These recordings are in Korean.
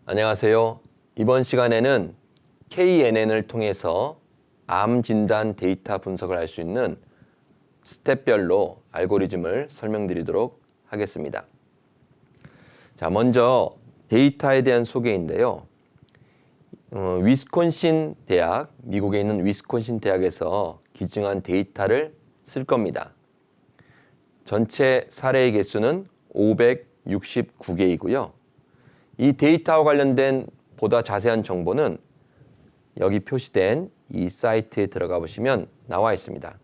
안녕하세요. 이번 시간에는 KNN을 통해서 암 진단 데이터 분석을 할 수 있는 스텝별로 알고리즘을 설명드리도록 하겠습니다. 자, 먼저 데이터에 대한 소개인데요. 위스콘신 대학, 미국에 있는 위스콘신 대학에서 기증한 데이터를 쓸 겁니다. 전체 사례의 개수는 569개이고요. 이 데이터와 관련된 보다 자세한 정보는 여기 표시된 이 사이트에 들어가 보시면 나와 있습니다.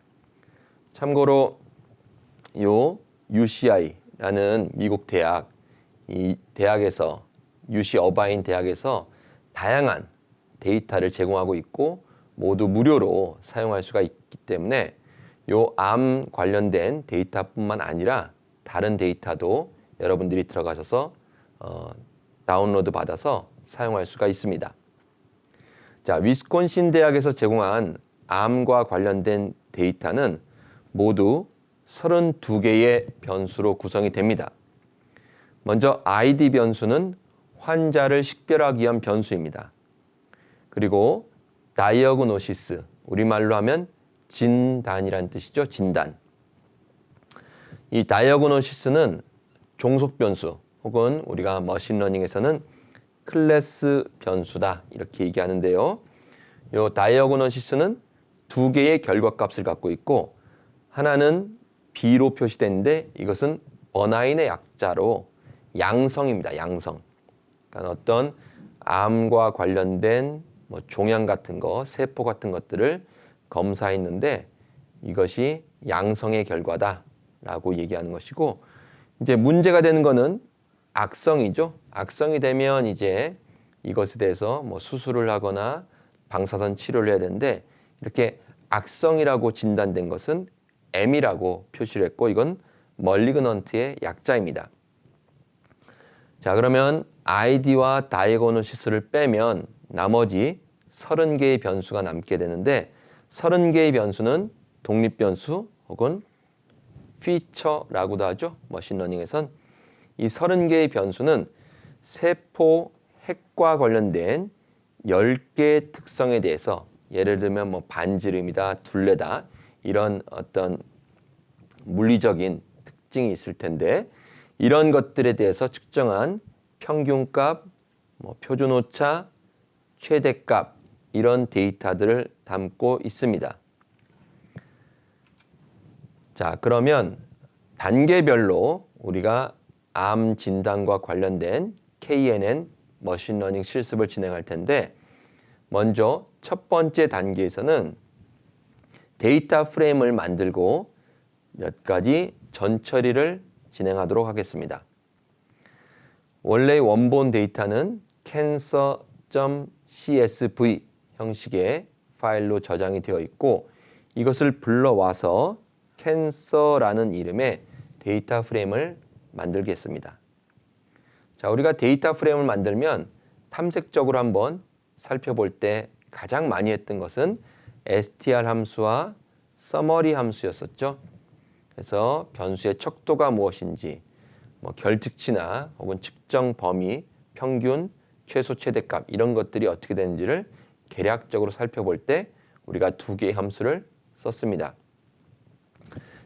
참고로 요 UCI라는 미국 대학, 이 대학에서 UC 어바인 대학에서 다양한 데이터를 제공하고 있고 모두 무료로 사용할 수가 있기 때문에 요 암 관련된 데이터뿐만 아니라 다른 데이터도 여러분들이 들어가셔서 다운로드 받아서 사용할 수가 있습니다. 자, 위스콘신 대학에서 제공한 암과 관련된 데이터는 모두 32개의 변수로 구성이 됩니다. 먼저 ID 변수는 환자를 식별하기 위한 변수입니다. 그리고 다이어그노시스, 우리말로 하면 진단이란 뜻이죠. 진단. 이 다이어그노시스는 종속 변수 혹은 우리가 머신러닝에서는 클래스 변수다 이렇게 얘기하는데요. 이 다이어그노시스는 두 개의 결과값을 갖고 있고 하나는 B로 표시되는데 이것은 버나인의 약자로 양성입니다. 양성. 그러니까 어떤 암과 관련된 종양 같은 거, 세포 같은 것들을 검사했는데 이것이 양성의 결과다라고 얘기하는 것이고 이제 문제가 되는 거는 악성이죠. 악성이 되면 이제 이것에 대해서 수술을 하거나 방사선 치료를 해야 되는데 이렇게 악성이라고 진단된 것은 M이라고 표시를 했고 이건 멀리그넌트의 약자입니다. 자, 그러면 ID와 다이어그노시스를 빼면 나머지 30개의 변수가 남게 되는데 30개의 변수는 독립변수 혹은 피처라고도 하죠. 머신러닝에선 이 30개의 변수는 세포 핵과 관련된 10개의 특성에 대해서 예를 들면 반지름이다, 둘레다 이런 어떤 물리적인 특징이 있을 텐데 이런 것들에 대해서 측정한 평균값, 표준오차, 최대값 이런 데이터들을 담고 있습니다. 자, 그러면 단계별로 우리가 암 진단과 관련된 KNN 머신러닝 실습을 진행할 텐데 먼저 첫 번째 단계에서는 데이터 프레임을 만들고 몇 가지 전처리를 진행하도록 하겠습니다. 원래 원본 데이터는 cancer.csv 형식의 파일로 저장이 되어 있고 이것을 불러와서 cancer라는 이름의 데이터 프레임을 만들겠습니다. 자, 우리가 데이터 프레임을 만들면 탐색적으로 한번 살펴볼 때 가장 많이 했던 것은 str 함수와 summary 함수였었죠. 그래서 변수의 척도가 무엇인지, 결특치나 혹은 측정 범위, 평균, 최소 최대값 이런 것들이 어떻게 되는지를 계략적으로 살펴볼 때 우리가 두 개의 함수를 썼습니다.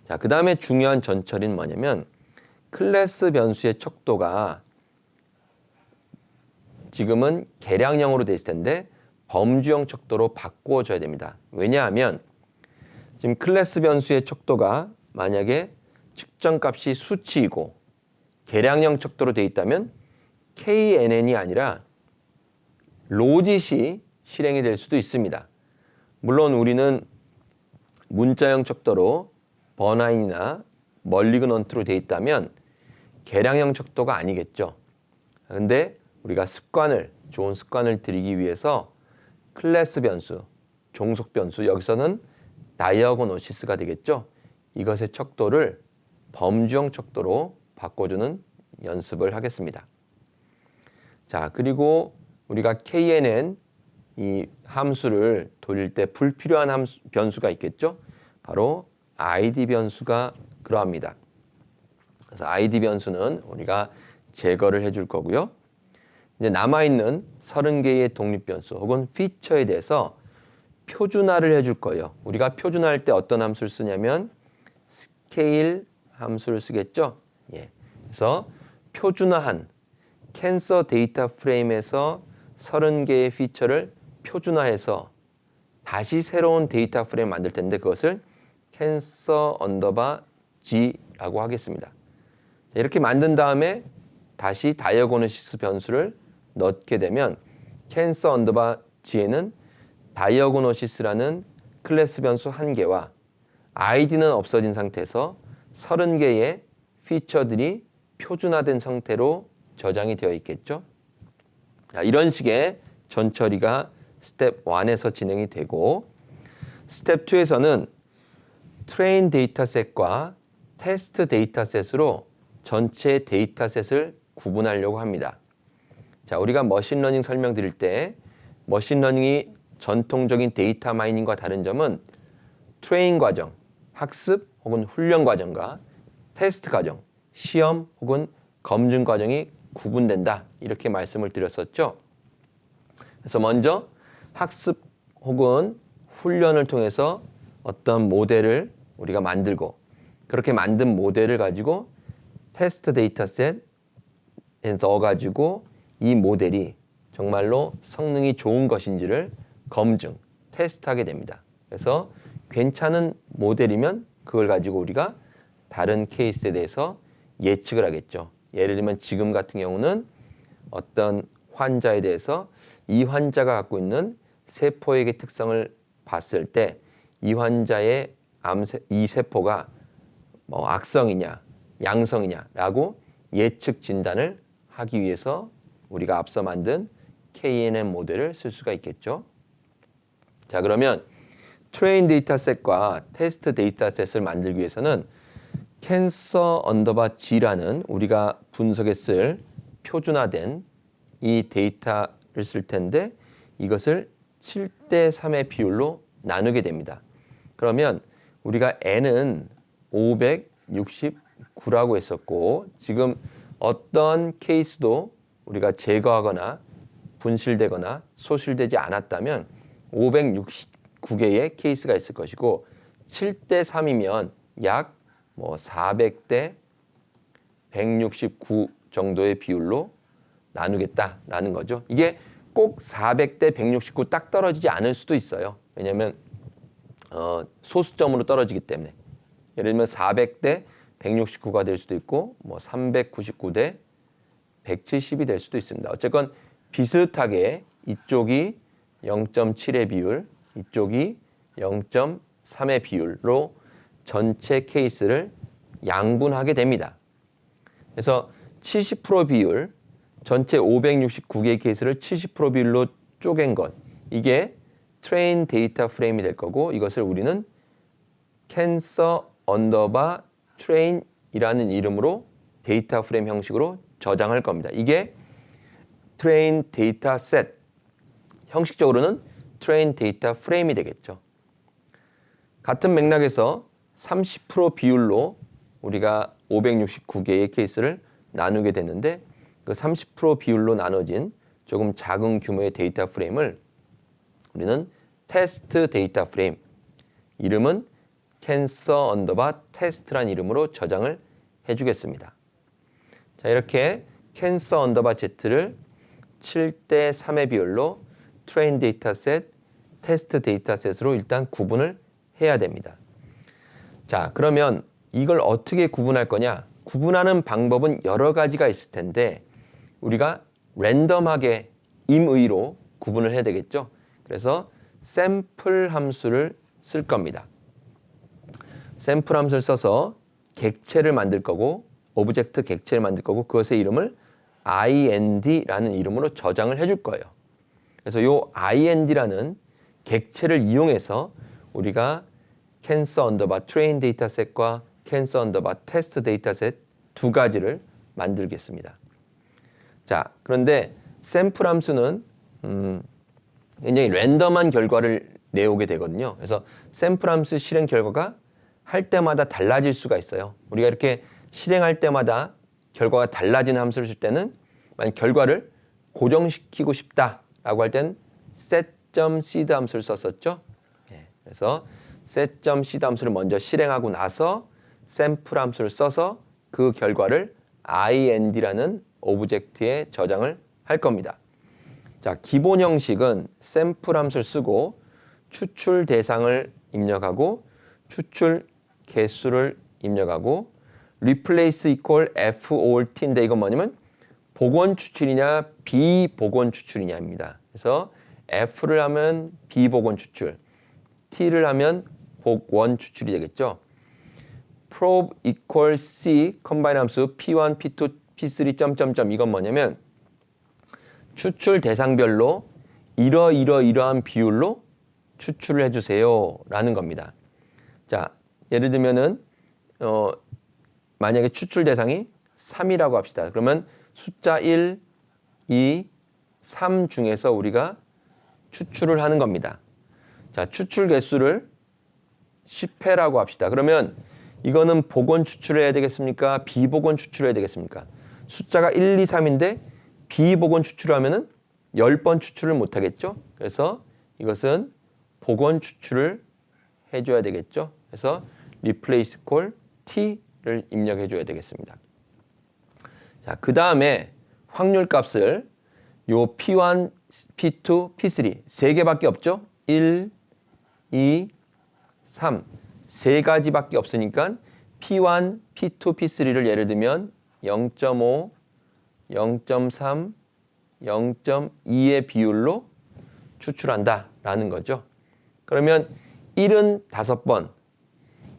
자, 그 다음에 중요한 전처리는 뭐냐면 클래스 변수의 척도가 지금은 계량형으로 되어 있을 텐데 범주형 척도로 바꾸어져야 됩니다. 왜냐하면 지금 클래스 변수의 척도가 만약에 측정값이 수치이고 계량형 척도로 되어 있다면 KNN이 아니라 로짓이 실행이 될 수도 있습니다. 물론 우리는 문자형 척도로 버나인이나 멀리그넌트로 되어 있다면 계량형 척도가 아니겠죠. 그런데 우리가 좋은 습관을 들이기 위해서 클래스 변수, 종속 변수, 여기서는 다이어그노시스가 되겠죠. 이것의 척도를 범주형 척도로 바꿔주는 연습을 하겠습니다. 자, 그리고 우리가 KNN 이 함수를 돌릴 때 불필요한 변수가 있겠죠. 바로 ID 변수가 그러합니다. 그래서 ID 변수는 우리가 제거를 해줄 거고요. 이제 남아있는 30개의 독립변수 혹은 피처에 대해서 표준화를 해줄 거예요. 우리가 표준화할 때 어떤 함수를 쓰냐면 스케일 함수를 쓰겠죠. 예. 그래서 표준화한 캔서 데이터 프레임에서 30개의 피처를 표준화해서 다시 새로운 데이터 프레임 만들 텐데 그것을 캔서 언더바 G라고 하겠습니다. 이렇게 만든 다음에 다시 다이어고노시스 변수를 넣게 되면 캔서 언더바 G에는 다이어고노시스라는 클래스 변수 1개와 아이디는 없어진 상태에서 30개의 피처들이 표준화된 상태로 저장이 되어 있겠죠. 자, 이런 식의 전처리가 스텝 1에서 진행이 되고 스텝 2에서는 트레인 데이터셋과 테스트 데이터셋으로 전체 데이터셋을 구분하려고 합니다. 자, 우리가 머신러닝 설명드릴 때 머신러닝이 전통적인 데이터 마이닝과 다른 점은 트레인 과정, 학습 혹은 훈련 과정과 테스트 과정, 시험 혹은 검증 과정이 구분된다 이렇게 말씀을 드렸었죠. 그래서 먼저 학습 혹은 훈련을 통해서 어떤 모델을 우리가 만들고 그렇게 만든 모델을 가지고 테스트 데이터셋에 넣어가지고 이 모델이 정말로 성능이 좋은 것인지를 검증, 테스트하게 됩니다. 그래서 괜찮은 모델이면 그걸 가지고 우리가 다른 케이스에 대해서 예측을 하겠죠. 예를 들면 지금 같은 경우는 어떤 환자에 대해서 이 환자가 갖고 있는 세포의 특성을 봤을 때 이 환자의 이 세포가 뭐 악성이냐 양성이냐라고 예측 진단을 하기 위해서 우리가 앞서 만든 KNN 모델을 쓸 수가 있겠죠. 자, 그러면 트레인 데이터셋과 테스트 데이터셋을 만들기 위해서는 캔서 언더바 G라는 우리가 분석에 쓸 표준화된 이 데이터를 쓸 텐데 이것을 7대3의 비율로 나누게 됩니다. 그러면 우리가 N은 569라고 했었고 지금 어떤 케이스도 우리가 제거하거나 분실되거나 소실되지 않았다면 569개의 케이스가 있을 것이고 7대3이면 약 400대 169 정도의 비율로 나누겠다라는 거죠. 이게 꼭 400대 169 딱 떨어지지 않을 수도 있어요. 왜냐하면 소수점으로 떨어지기 때문에. 예를 들면 400대 169가 될 수도 있고 399대 170이 될 수도 있습니다. 어쨌건 비슷하게 이쪽이 0.7의 비율, 이쪽이 0.3의 비율로 전체 케이스를 양분하게 됩니다. 그래서 70% 비율, 전체 569개의 케이스를 70% 비율로 쪼갠 것, 이게 트레인 데이터 프레임이 될 거고 이것을 우리는 캔서 언더바 트레인이라는 이름으로 데이터 프레임 형식으로 저장할 겁니다. 이게 트레인 데이터 셋, 형식적으로는 트레인 데이터 프레임이 되겠죠. 같은 맥락에서 30% 비율로 우리가 569개의 케이스를 나누게 되는데 그 30% 비율로 나눠진 조금 작은 규모의 데이터 프레임을 우리는 테스트 데이터 프레임, 이름은 캔서 언더바 테스트란 이름으로 저장을 해주겠습니다. 자, 이렇게 캔서 언더바 Z를 7대3의 비율로 트레인 데이터셋, 테스트 데이터셋으로 일단 구분을 해야 됩니다. 자, 그러면 이걸 어떻게 구분할 거냐? 구분하는 방법은 여러 가지가 있을 텐데 우리가 랜덤하게 임의로 구분을 해야 되겠죠. 그래서 샘플 함수를 쓸 겁니다. 샘플 함수를 써서 객체를 만들 거고 오브젝트 객체를 만들 거고 그것의 이름을 ind라는 이름으로 저장을 해줄 거예요. 그래서 이 ind라는 객체를 이용해서 우리가 캔서 언더바 트레인 데이터셋과 캔서 언더바 테스트 데이터셋 두 가지를 만들겠습니다. 자, 그런데 샘플 함수는 굉장히 랜덤한 결과를 내오게 되거든요. 그래서 샘플 함수 실행 결과가 할 때마다 달라질 수가 있어요. 우리가 이렇게 실행할 때마다 결과가 달라지는 함수를 쓸 때는 만약 결과를 고정시키고 싶다라고 할 땐 set.seed 함수를 썼었죠. 그래서 set.seed 함수를 먼저 실행하고 나서 샘플 함수를 써서 그 결과를 ind라는 오브젝트에 저장을 할 겁니다. 자, 기본 형식은 샘플 함수를 쓰고 추출 대상을 입력하고 추출 개수를 입력하고 replace equal f or t인데 이건 뭐냐면 복원 추출이냐 비복원 추출이냐입니다. 그래서 f를 하면 비복원 추출, t를 하면 복원 추출이 되겠죠. probe equal c 컴바인 함수 p1, p2, p3 점점점 이건 뭐냐면 추출 대상별로 이러한 비율로 추출을 해주세요 라는 겁니다. 자, 예를 들면은 만약에 추출 대상이 3이라고 합시다. 그러면 숫자 1, 2, 3 중에서 우리가 추출을 하는 겁니다. 자, 추출 개수를 10회라고 합시다. 그러면 이거는 복원 추출을 해야 되겠습니까? 비복원 추출을 해야 되겠습니까? 숫자가 1, 2, 3인데 비복원 추출하면은 10번 추출을 못 하겠죠? 그래서 이것은 복원 추출을 해줘야 되겠죠? 그래서 replace call t를 입력해 줘야 되겠습니다. 자, 그 다음에 확률 값을 요 P1, P2, P3 세 개밖에 없죠? 1, 2, 3 세 가지밖에 없으니까 P1, P2, P3를 예를 들면 0.5, 0.3, 0.2의 비율로 추출한다라는 거죠. 그러면 1은 5번,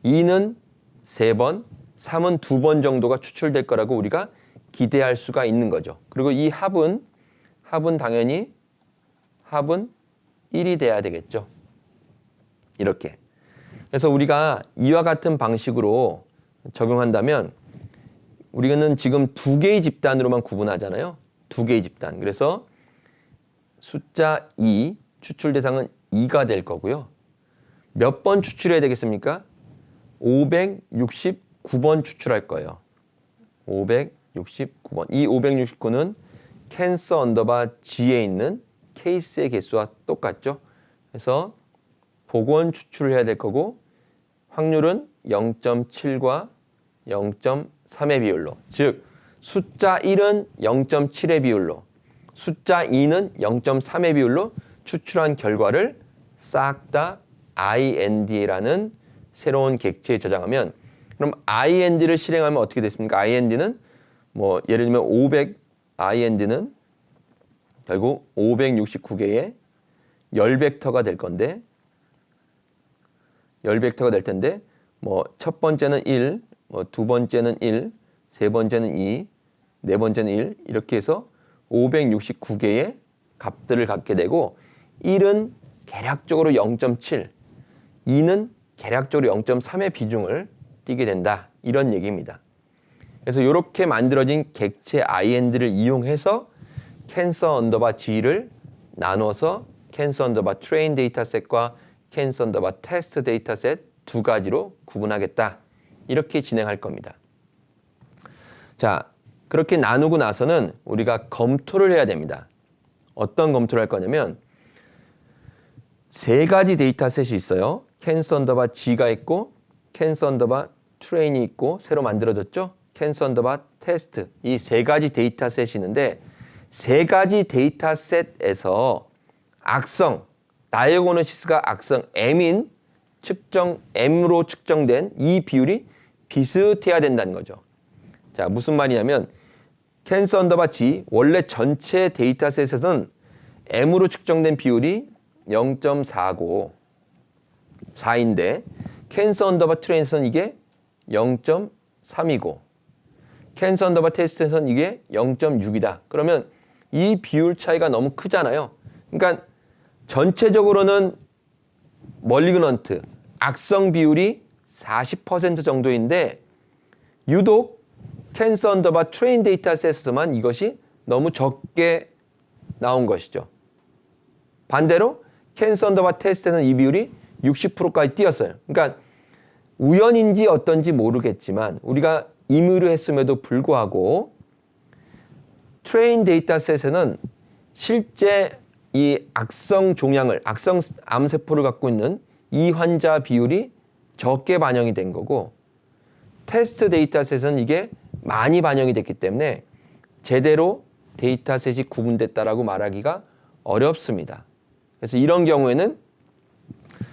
2는 3번, 3은 2번 정도가 추출될 거라고 우리가 기대할 수가 있는 거죠. 그리고 이 합은 당연히 합은 1이 돼야 되겠죠. 이렇게. 그래서 우리가 이와 같은 방식으로 적용한다면 우리는 지금 2개의 집단으로만 구분하잖아요. 2개의 집단. 그래서 숫자 2, 추출 대상은 2가 될 거고요. 몇 번 추출해야 되겠습니까? 569번 추출할 거예요. 569번. 이 569는 캔서 언더바 G에 있는 케이스의 개수와 똑같죠. 그래서 복원 추출을 해야 될 거고 확률은 0.7과 0.3의 비율로. 즉 숫자 1은 0.7의 비율로 숫자 2는 0.3의 비율로 추출한 결과를 싹 다 ind라는 새로운 객체에 저장하면 그럼 ind를 실행하면 어떻게 됐습니까? ind는 뭐 예를 들면 500 ind는 결국 569개의 열 벡터가 될 건데 열 벡터가 될 텐데 뭐 첫 번째는 1, 뭐 두 번째는 1, 세 번째는 2, 네 번째는 1 이렇게 해서 569개의 값들을 갖게 되고 1은 계략적으로 0.7, 2는 계략적으로 0.3의 비중을 띠게 된다. 이런 얘기입니다. 그래서 이렇게 만들어진 객체 ind를 이용해서 캔서 언더바 G를 나눠서 캔서 언더바 트레인 데이터셋과 캔서 언더바 테스트 데이터셋 두 가지로 구분하겠다. 이렇게 진행할 겁니다. 자, 그렇게 나누고 나서는 우리가 검토를 해야 됩니다. 어떤 검토를 할 거냐면 세 가지 데이터셋이 있어요. 캔서 언더바 G가 있고 캔서 언더바 트레인이 있고 새로 만들어졌죠. 캔서 언더바 테스트 이 세 가지 데이터셋이 있는데 세 가지 데이터셋에서 악성 다이아고노시스가 악성 M인 M으로 측정된 이 비율이 비슷해야 된다는 거죠. 자, 무슨 말이냐면 캔서 언더바 G 원래 전체 데이터셋에서는 M으로 측정된 비율이 0.4고 4인데 캔서 언더바 트레인에서는 이게 0.3이고 캔서 언더바 테스트에서는 이게 0.6이다. 그러면 이 비율 차이가 너무 크잖아요. 그러니까 전체적으로는 멀리그넌트 악성 비율이 40% 정도인데 유독 캔서 언더바 트레인 데이터셋에서만 이것이 너무 적게 나온 것이죠. 반대로 캔서 언더바 테스트에는 이 비율이 60%까지 뛰었어요. 그러니까 우연인지 어떤지 모르겠지만 우리가 임의로 했음에도 불구하고 트레인 데이터셋에는 실제 이 악성 종양을, 악성 암세포를 갖고 있는 이 환자 비율이 적게 반영이 된 거고, 테스트 데이터셋은 이게 많이 반영이 됐기 때문에 제대로 데이터셋이 구분됐다라고 말하기가 어렵습니다. 그래서 이런 경우에는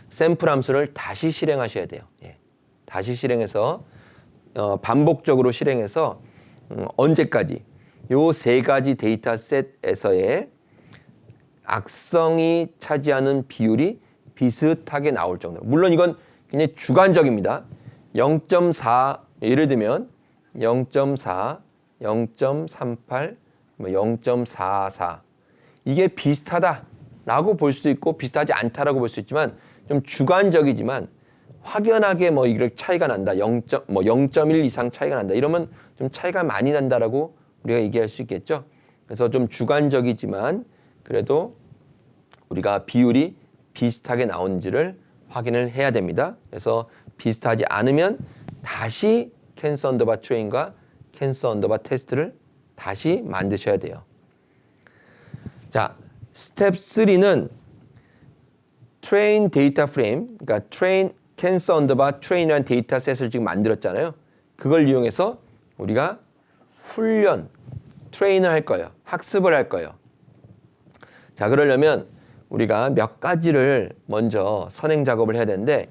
샘플 함수를 다시 실행하셔야 돼요. 예. 다시 실행해서 반복적으로 실행해서 언제까지 요 세 가지 데이터셋에서의 악성이 차지하는 비율이 비슷하게 나올 정도로. 물론 이건 굉장히 주관적입니다. 0.4 예를 들면 0.4, 0.38, 0.44 이게 비슷하다라고 볼 수도 있고 비슷하지 않다라고 볼 수 있지만 좀 주관적이지만 확연하게 뭐 이렇게 차이가 난다. 0.1 이상 차이가 난다. 이러면 좀 차이가 많이 난다라고 우리가 얘기할 수 있겠죠. 그래서 좀 주관적이지만 그래도 우리가 비율이 비슷하게 나오는지를 확인을 해야 됩니다. 그래서 비슷하지 않으면 다시 캔서 언더바 트레인과 캔서 언더바 테스트를 다시 만드셔야 돼요. 자, 스텝 3는 트레인 데이터 프레임, 그러니까 트레인 캔서 언더바 트레인이라는 데이터셋을 지금 만들었잖아요. 그걸 이용해서 우리가 훈련, 트레인을 할 거예요. 학습을 할 거예요. 자, 그러려면 우리가 몇 가지를 먼저 선행 작업을 해야 되는데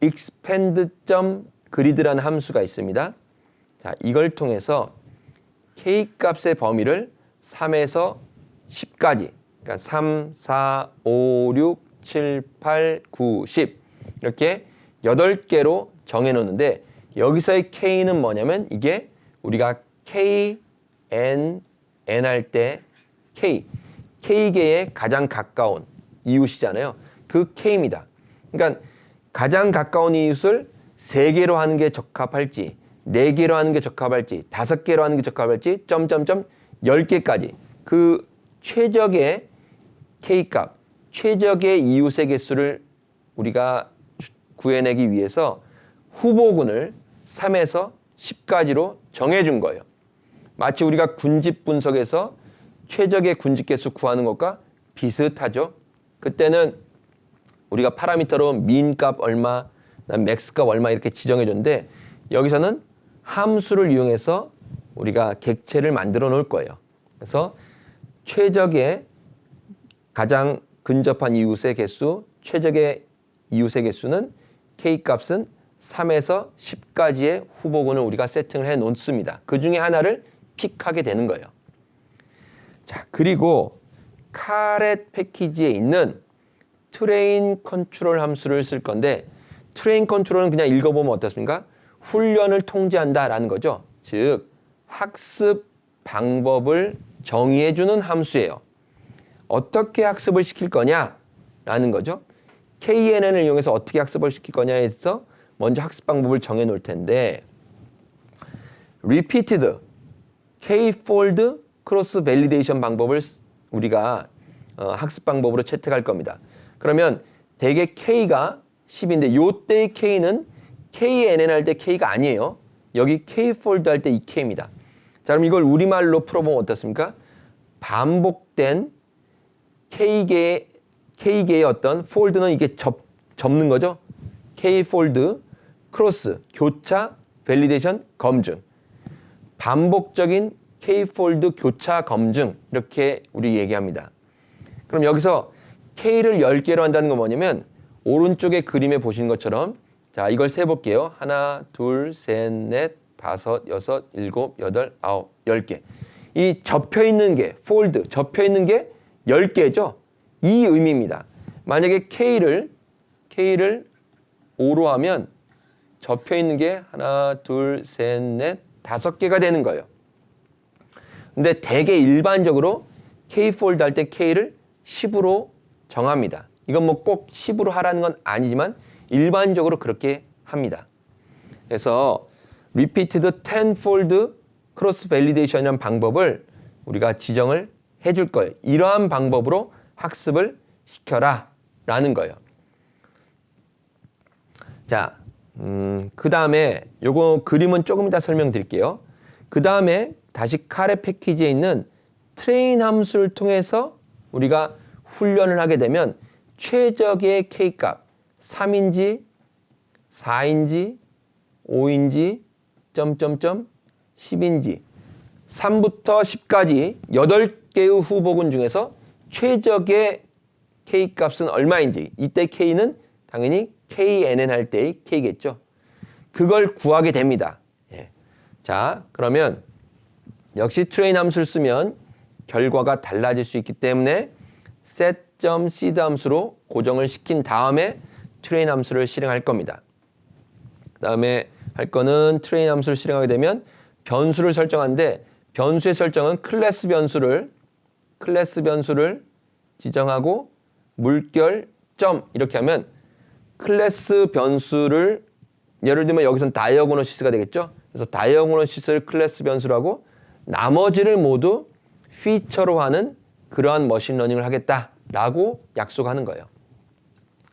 expand.grid라는 함수가 있습니다. 자, 이걸 통해서 k 값의 범위를 3에서 10까지, 그러니까 3, 4, 5, 6, 7, 8, 9, 10 이렇게 8개로 정해 놓는데 여기서의 k는 뭐냐면 이게 우리가 k, n, n 할 때 k계에 가장 가까운 이웃이잖아요. 그 k입니다. 그러니까 가장 가까운 이웃을 3개로 하는 게 적합할지 4개로 하는 게 적합할지 5개로 하는 게 적합할지 점점점 10개까지 그 최적의 k값, 최적의 이웃의 개수를 우리가 구해내기 위해서 후보군을 3에서 10까지로 정해준 거예요. 마치 우리가 군집 분석에서 최적의 군집 개수 구하는 것과 비슷하죠. 그때는 우리가 파라미터로 민값 얼마, 맥스값 얼마 이렇게 지정해 줬는데 여기서는 함수를 이용해서 우리가 객체를 만들어 놓을 거예요. 그래서 최적의 가장 근접한 이웃의 개수, 최적의 이웃의 개수는 k값은 3에서 10까지의 후보군을 우리가 세팅을 해 놓습니다. 그 중에 하나를 픽하게 되는 거예요. 자, 그리고 카렛 패키지에 있는 트레인 컨트롤 함수를 쓸 건데 트레인 컨트롤은 그냥 읽어보면 어떻습니까? 훈련을 통제한다라는 거죠. 즉 학습 방법을 정의해주는 함수예요. 어떻게 학습을 시킬 거냐라는 거죠. KNN을 이용해서 어떻게 학습을 시킬 거냐에 있어 먼저 학습 방법을 정해 놓을 텐데 repeated k-fold 크로스 밸리데이션 방법을 우리가 학습 방법으로 채택할 겁니다. 그러면 대개 k가 10인데 요때의 k는 KNN 할 때 k가 아니에요. 여기 k-fold 할 때 이 k입니다. 자, 그럼 이걸 우리말로 풀어보면 어떻습니까? 반복된 k계의 어떤 fold는 이게 접는 거죠. k-fold 크로스 교차 밸리데이션 검증 반복적인 k-fold 교차 검증 이렇게 우리 얘기합니다. 그럼 여기서 k를 10개로 한다는 건 뭐냐면 오른쪽에 그림에 보시는 것처럼 자, 이걸 세볼게요. 하나, 둘, 셋, 넷, 다섯, 여섯, 일곱, 여덟, 아홉, 10개. 이 접혀있는 게 fold, 접혀있는 게 10개죠. 이 의미입니다. 만약에 K를 5로 하면 접혀있는 게 하나, 둘, 셋, 넷, 5개가 되는 거예요. 근데 대개 일반적으로 K-fold 할 때 K를 10으로 정합니다. 이건 뭐 꼭 10으로 하라는 건 아니지만 일반적으로 그렇게 합니다. 그래서 repeated tenfold cross validation이라는 방법을 우리가 지정을 해줄 거예요. 이러한 방법으로 학습을 시켜라 라는 거예요. 자, 그 다음에 요거 그림은 조금 이따 설명드릴게요. 그 다음에 다시 카렛 패키지에 있는 트레인 함수를 통해서 우리가 훈련을 하게 되면 최적의 K값 3인지 4인지 5인지 점점점 10인지 3부터 10까지 8개의 후보군 중에서 최적의 K값은 얼마인지, 이때 K는 당연히 KNN 할 때의 K겠죠. 그걸 구하게 됩니다. 예. 자, 그러면 역시 트레인 함수를 쓰면 결과가 달라질 수 있기 때문에 set.seed 함수로 고정을 시킨 다음에 트레인 함수를 실행할 겁니다. 그 다음에 할 거는 트레인 함수를 실행하게 되면 변수를 설정하는데, 변수의 설정은 클래스 변수를 지정하고 물결 점 이렇게 하면 클래스 변수를, 예를 들면 여기서는 다이어고너시스가 되겠죠. 그래서 다이어고너시스를 클래스 변수로 하고 나머지를 모두 피처로 하는 그러한 머신러닝을 하겠다라고 약속하는 거예요.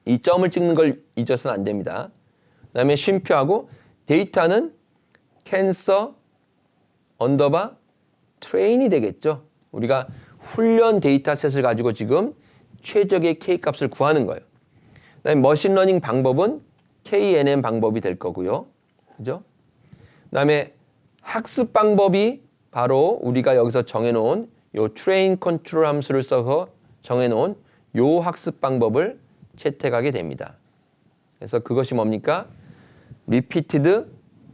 이 점을 찍는 걸 잊어서는 안 됩니다. 그 다음에 쉼표하고 데이터는 캔서 언더바 트레인이 되겠죠. 우리가 훈련 데이터셋을 가지고 지금 최적의 K값을 구하는 거예요. 그다음에 머신러닝 방법은 KNN 방법이 될 거고요. 그죠? 그다음에 학습 방법이 바로 우리가 여기서 정해놓은 요 트레인 컨트롤 함수를 써서 정해놓은 요 학습 방법을 채택하게 됩니다. 그래서 그것이 뭡니까? repeated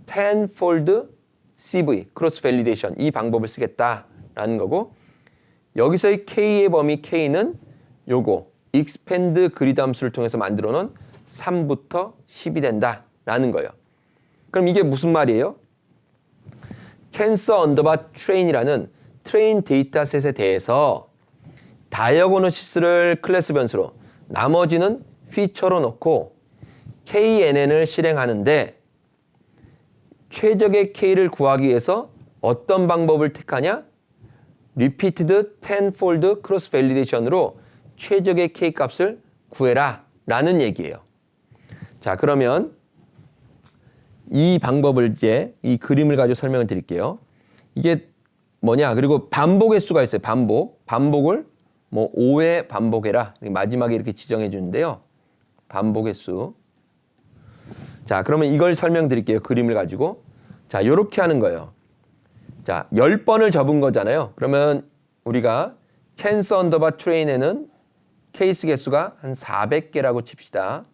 tenfold CV, cross validation, 이 방법을 쓰겠다라는 거고, 여기서의 K의 범위 K는 요거 expand grid 함수를 통해서 만들어 놓은 3부터 10이 된다라는 거예요. 그럼 이게 무슨 말이에요? 캔서 언더바 트레인이라는 트레인 데이터셋에 대해서 다이어고너시스를 클래스 변수로, 나머지는 피처로 놓고 KNN을 실행하는데, 최적의 K를 구하기 위해서 어떤 방법을 택하냐? repeated tenfold cross validation으로 최적의 K 값을 구해라 라는 얘기예요. 자, 그러면 이 방법을 이제 이 그림을 가지고 설명을 드릴게요. 이게 뭐냐? 그리고 반복의 수가 있어요. 반복을 뭐 5회 반복해라. 마지막에 이렇게 지정해 주는데요. 반복의 수. 자, 그러면 이걸 설명드릴게요. 그림을 가지고. 자, 요렇게 하는 거예요. 자, 10번을 접은 거잖아요. 그러면 우리가 캔서 언더바 트레인에는 케이스 개수가 한 400개라고 칩시다.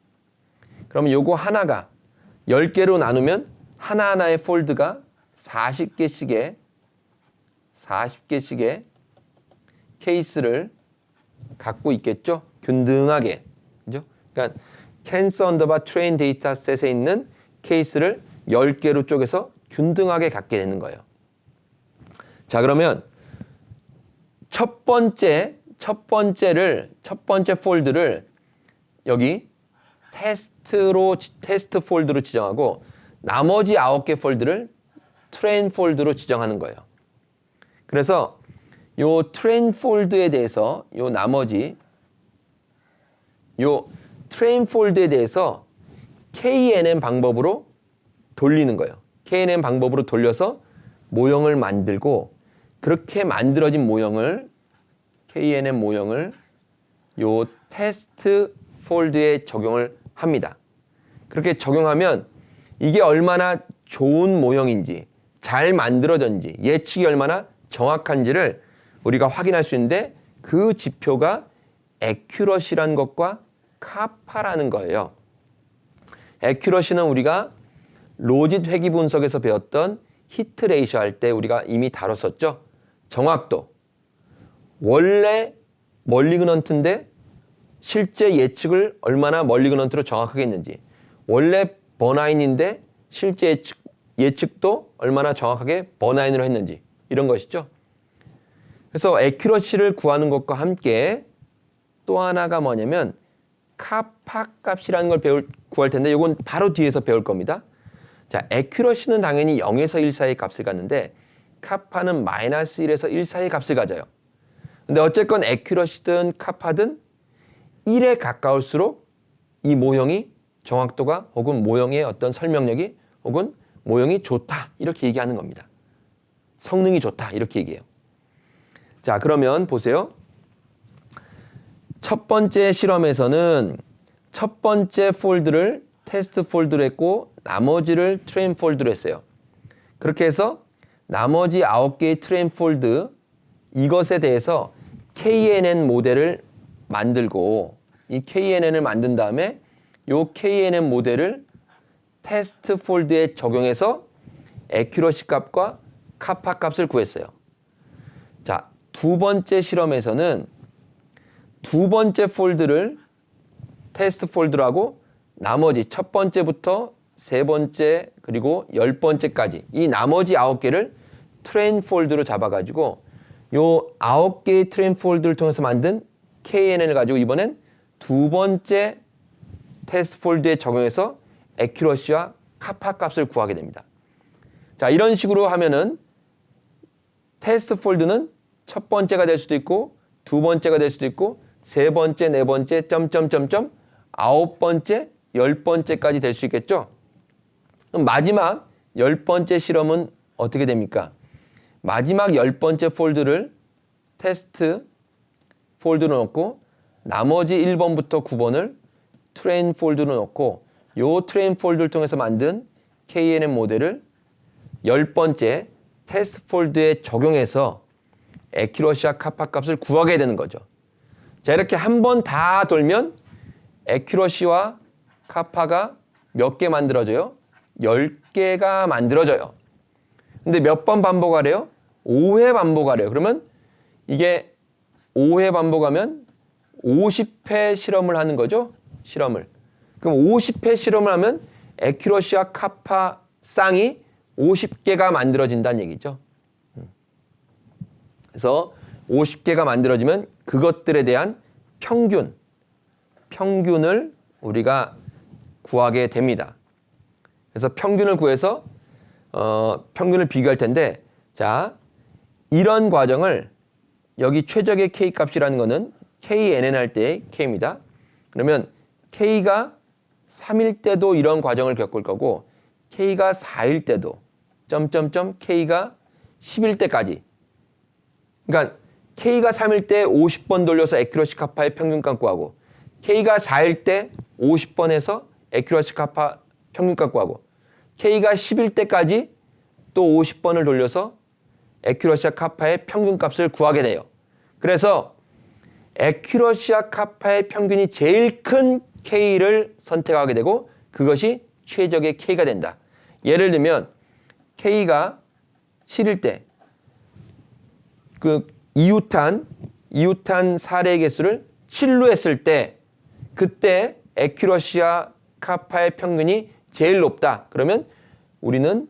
그러면 요거 하나가 10개로 나누면 하나하나의 폴드가 40개씩의 케이스를 갖고 있겠죠? 균등하게. 그죠? 그러니까 캔서 언더바 트레인 데이터셋에 있는 케이스를 10개로 쪼개서 균등하게 갖게 되는 거예요. 자, 그러면 첫 번째 폴드를 여기 테스트 폴드로 지정하고 나머지 9개 폴드를 트레인 폴드로 지정하는 거예요. 그래서 요 트레인 폴드에 대해서 요 트레인 폴드에 대해서 KNN 방법으로 돌리는 거예요. KNN 방법으로 돌려서 모형을 만들고, 그렇게 만들어진 모형을 KNN 모형을 요 테스트 폴드에 적용을 합니다. 그렇게 적용하면 이게 얼마나 좋은 모형인지, 잘 만들어졌는지, 예측이 얼마나 정확한지를 우리가 확인할 수 있는데, 그 지표가 accuracy라는 것과 카파라는 거예요. accuracy는 우리가 로짓 회귀 분석에서 배웠던 히트 레이셔 할 때 우리가 이미 다뤘었죠. 정확도. 원래 멀리그넌트인데 실제 예측을 얼마나 멀리그넌트로 정확하게 했는지, 원래 버나인인데 실제 예측도 얼마나 정확하게 버나인으로 했는지, 이런 것이죠. 그래서 액큐러시를 구하는 것과 함께 또 하나가 뭐냐면 카파 값이라는 걸 구할 텐데, 이건 바로 뒤에서 배울 겁니다. 자, 액큐러시는 당연히 0에서 1 사이의 값을 갖는데 카파는 -1에서 1 사이의 값을 가져요. 근데 어쨌건 액큐러시든 카파든 1에 가까울수록 이 모형이 정확도가, 혹은 모형의 어떤 설명력이, 혹은 모형이 좋다, 이렇게 얘기하는 겁니다. 성능이 좋다, 이렇게 얘기해요. 자, 그러면 보세요. 첫 번째 실험에서는 첫 번째 폴드를 테스트 폴드로 했고 나머지를 트레인 폴드로 했어요. 그렇게 해서 나머지 9개의 트레인 폴드 이것에 대해서 KNN 모델을 만들고 이 KNN을 만든 다음에 이 KNN 모델을 테스트 폴드에 적용해서 애큐러시 값과 카파 값을 구했어요. 자, 두 번째 실험에서는 두 번째 폴드를 테스트 폴드로 하고 나머지 첫 번째부터 세 번째 그리고 10번째까지 이 나머지 9개를 트레인 폴드로 잡아가지고 요 9개의 트레인 폴드를 통해서 만든 KNN을 가지고 이번엔 두 번째 테스트 폴드에 적용해서 애큐러시와 카파 값을 구하게 됩니다. 자, 이런 식으로 하면은 테스트 폴드는 첫 번째가 될 수도 있고 두 번째가 될 수도 있고 세 번째, 네 번째, 점점점점 9번째, 10번째까지 될 수 있겠죠? 그럼 마지막 10번째 실험은 어떻게 됩니까? 마지막 10번째 폴드를 테스트 폴드로 넣고 나머지 1번부터 9번을 트레인 폴드로 넣고 요 트레인 폴드를 통해서 만든 KNN 모델을 10번째 테스트 폴드에 적용해서 애큐러시와 카파 값을 구하게 되는 거죠. 자, 이렇게 한 번 다 돌면 애큐러시와 카파가 몇 개 만들어져요? 10개가 만들어져요. 근데 몇 번 반복하래요? 5회 반복하래요. 그러면 이게 5회 반복하면 50회 실험을 하는 거죠? 실험을. 그럼 50회 실험을 하면 애큐러시와 카파 쌍이 50개가 만들어진다는 얘기죠. 그래서 50개가 만들어지면 그것들에 대한 평균을 우리가 구하게 됩니다. 그래서 평균을 구해서 평균을 비교할 텐데, 자, 이런 과정을 여기 최적의 K 값이라는 거는 KNN 할 때의 K입니다. 그러면 K가 3일 때도 이런 과정을 겪을 거고 K가 4일 때도 K가 10일 때까지, 그러니까 K가 3일 때 50번 돌려서 애큐러시 카파의 평균값 구하고 K가 4일 때 50번 해서 애큐러시 카파 평균값 구하고 K가 10일 때까지 또 50번을 돌려서 애큐러시와 카파의 평균값을 구하게 돼요. 그래서 애큐러시와 카파의 평균이 제일 큰 K를 선택하게 되고 그것이 최적의 K가 된다. 예를 들면 K가 7일 때 그 이웃한 사례 개수를 7로 했을 때 그때 애큐러시와 카파의 평균이 제일 높다. 그러면 우리는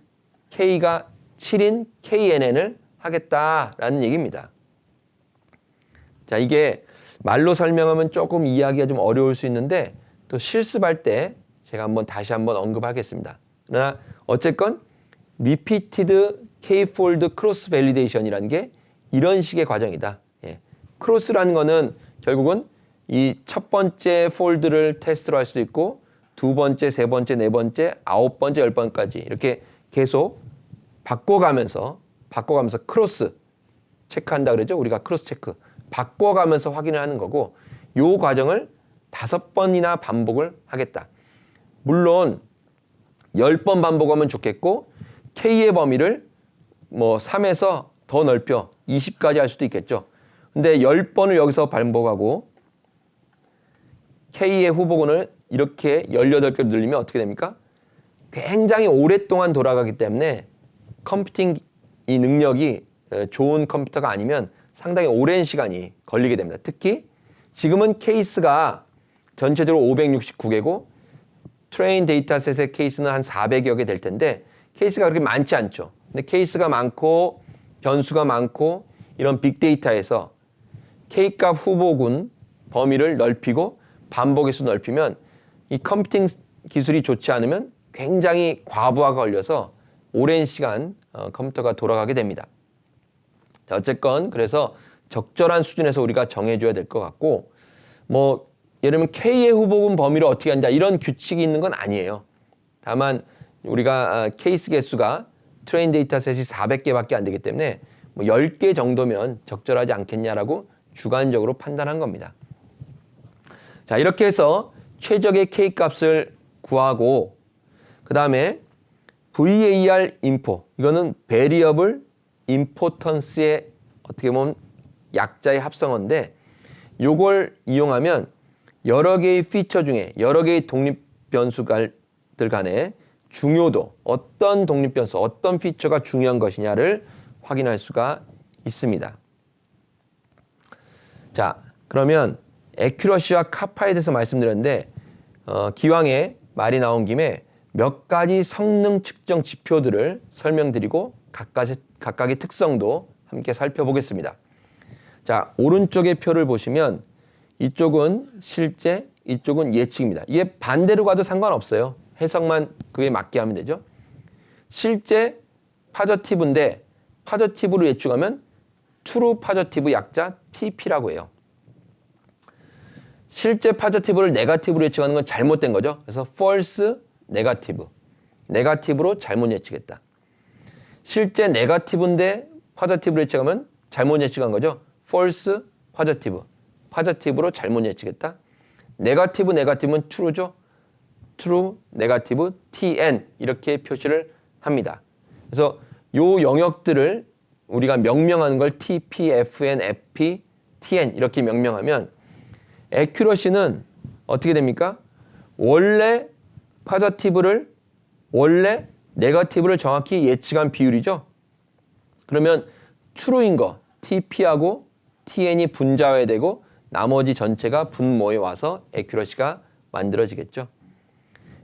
K가 7인 KNN을 하겠다라는 얘기입니다. 자, 이게 말로 설명하면 조금 이해하기가 좀 어려울 수 있는데 또 실습할 때 제가 다시 한번 언급하겠습니다. 그러나 어쨌건 Repeated K-fold Cross Validation이라는 게 이런 식의 과정이다. 예. 크로스라는 거는 결국은 이 첫 번째 폴드를 테스트로 할 수도 있고 두 번째, 세 번째, 네 번째, 9번째, 10번까지 이렇게 계속 바꿔가면서 크로스 체크한다 그러죠. 우리가 크로스 체크 바꿔가면서 확인을 하는 거고 요 과정을 5번이나 반복을 하겠다. 물론 10번 반복하면 좋겠고 K의 범위를 3에서 더 넓혀 20까지 할 수도 있겠죠. 근데 10번을 여기서 반복하고 K의 후보군을 이렇게 18개로 늘리면 어떻게 됩니까? 굉장히 오랫동안 돌아가기 때문에 컴퓨팅 이 능력이 좋은 컴퓨터가 아니면 상당히 오랜 시간이 걸리게 됩니다. 특히 지금은 케이스가 전체적으로 569개고 트레인 데이터셋의 케이스는 한 400여 개 될 텐데 케이스가 그렇게 많지 않죠. 근데 케이스가 많고 변수가 많고 이런 빅데이터에서 K값 후보군 범위를 넓히고 반복의 수 넓히면 이 컴퓨팅 기술이 좋지 않으면 굉장히 과부하가 걸려서 오랜 시간 컴퓨터가 돌아가게 됩니다. 자, 어쨌건 그래서 적절한 수준에서 우리가 정해줘야 될 것 같고 예를 들면 K의 후보군 범위를 어떻게 한다 이런 규칙이 있는 건 아니에요. 다만 우리가 케이스 개수가 트레인 데이터셋이 400개밖에 안 되기 때문에 10개 정도면 적절하지 않겠냐라고 주관적으로 판단한 겁니다. 자, 이렇게 해서 최적의 K 값을 구하고 그 다음에 VAR info 이거는 Variable Importance의 어떻게 보면 약자의 합성어인데 요걸 이용하면 여러 개의 피처 중에 여러 개의 독립 변수들 간의 중요도, 어떤 독립 변수, 어떤 피처가 중요한 것이냐를 확인할 수가 있습니다. 자, 그러면 애큐러시와 카파에 대해서 말씀드렸는데 기왕에 말이 나온 김에 몇 가지 성능 측정 지표들을 설명드리고 각각의 특성도 함께 살펴보겠습니다. 자, 오른쪽의 표를 보시면 이쪽은 실제, 이쪽은 예측입니다. 이게 반대로 가도 상관없어요. 해석만 그에 맞게 하면 되죠. 실제 파저티브인데 파저티브로 예측하면 트루 파저티브 약자 TP라고 해요. 실제 파저티브를 네거티브로 예측하는 건 잘못된 거죠. 그래서 false 네거티브. 네거티브로 잘못 예측했다. 실제 네거티브인데 파저티브로 예측하면 잘못 예측한 거죠. false 파저티브. 파저티브로 잘못 예측했다. 네거티브는 true죠. true, 네거티브, TN 이렇게 표시를 합니다. 그래서 요 영역들을 우리가 명명하는 걸 TP, FN, FP, TN 이렇게 명명하면 accuracy는 어떻게 됩니까? 원래 네거티브를 정확히 예측한 비율이죠. 그러면 true인 거 TP하고 TN이 분자화되고 나머지 전체가 분모에 와서 accuracy가 만들어지겠죠.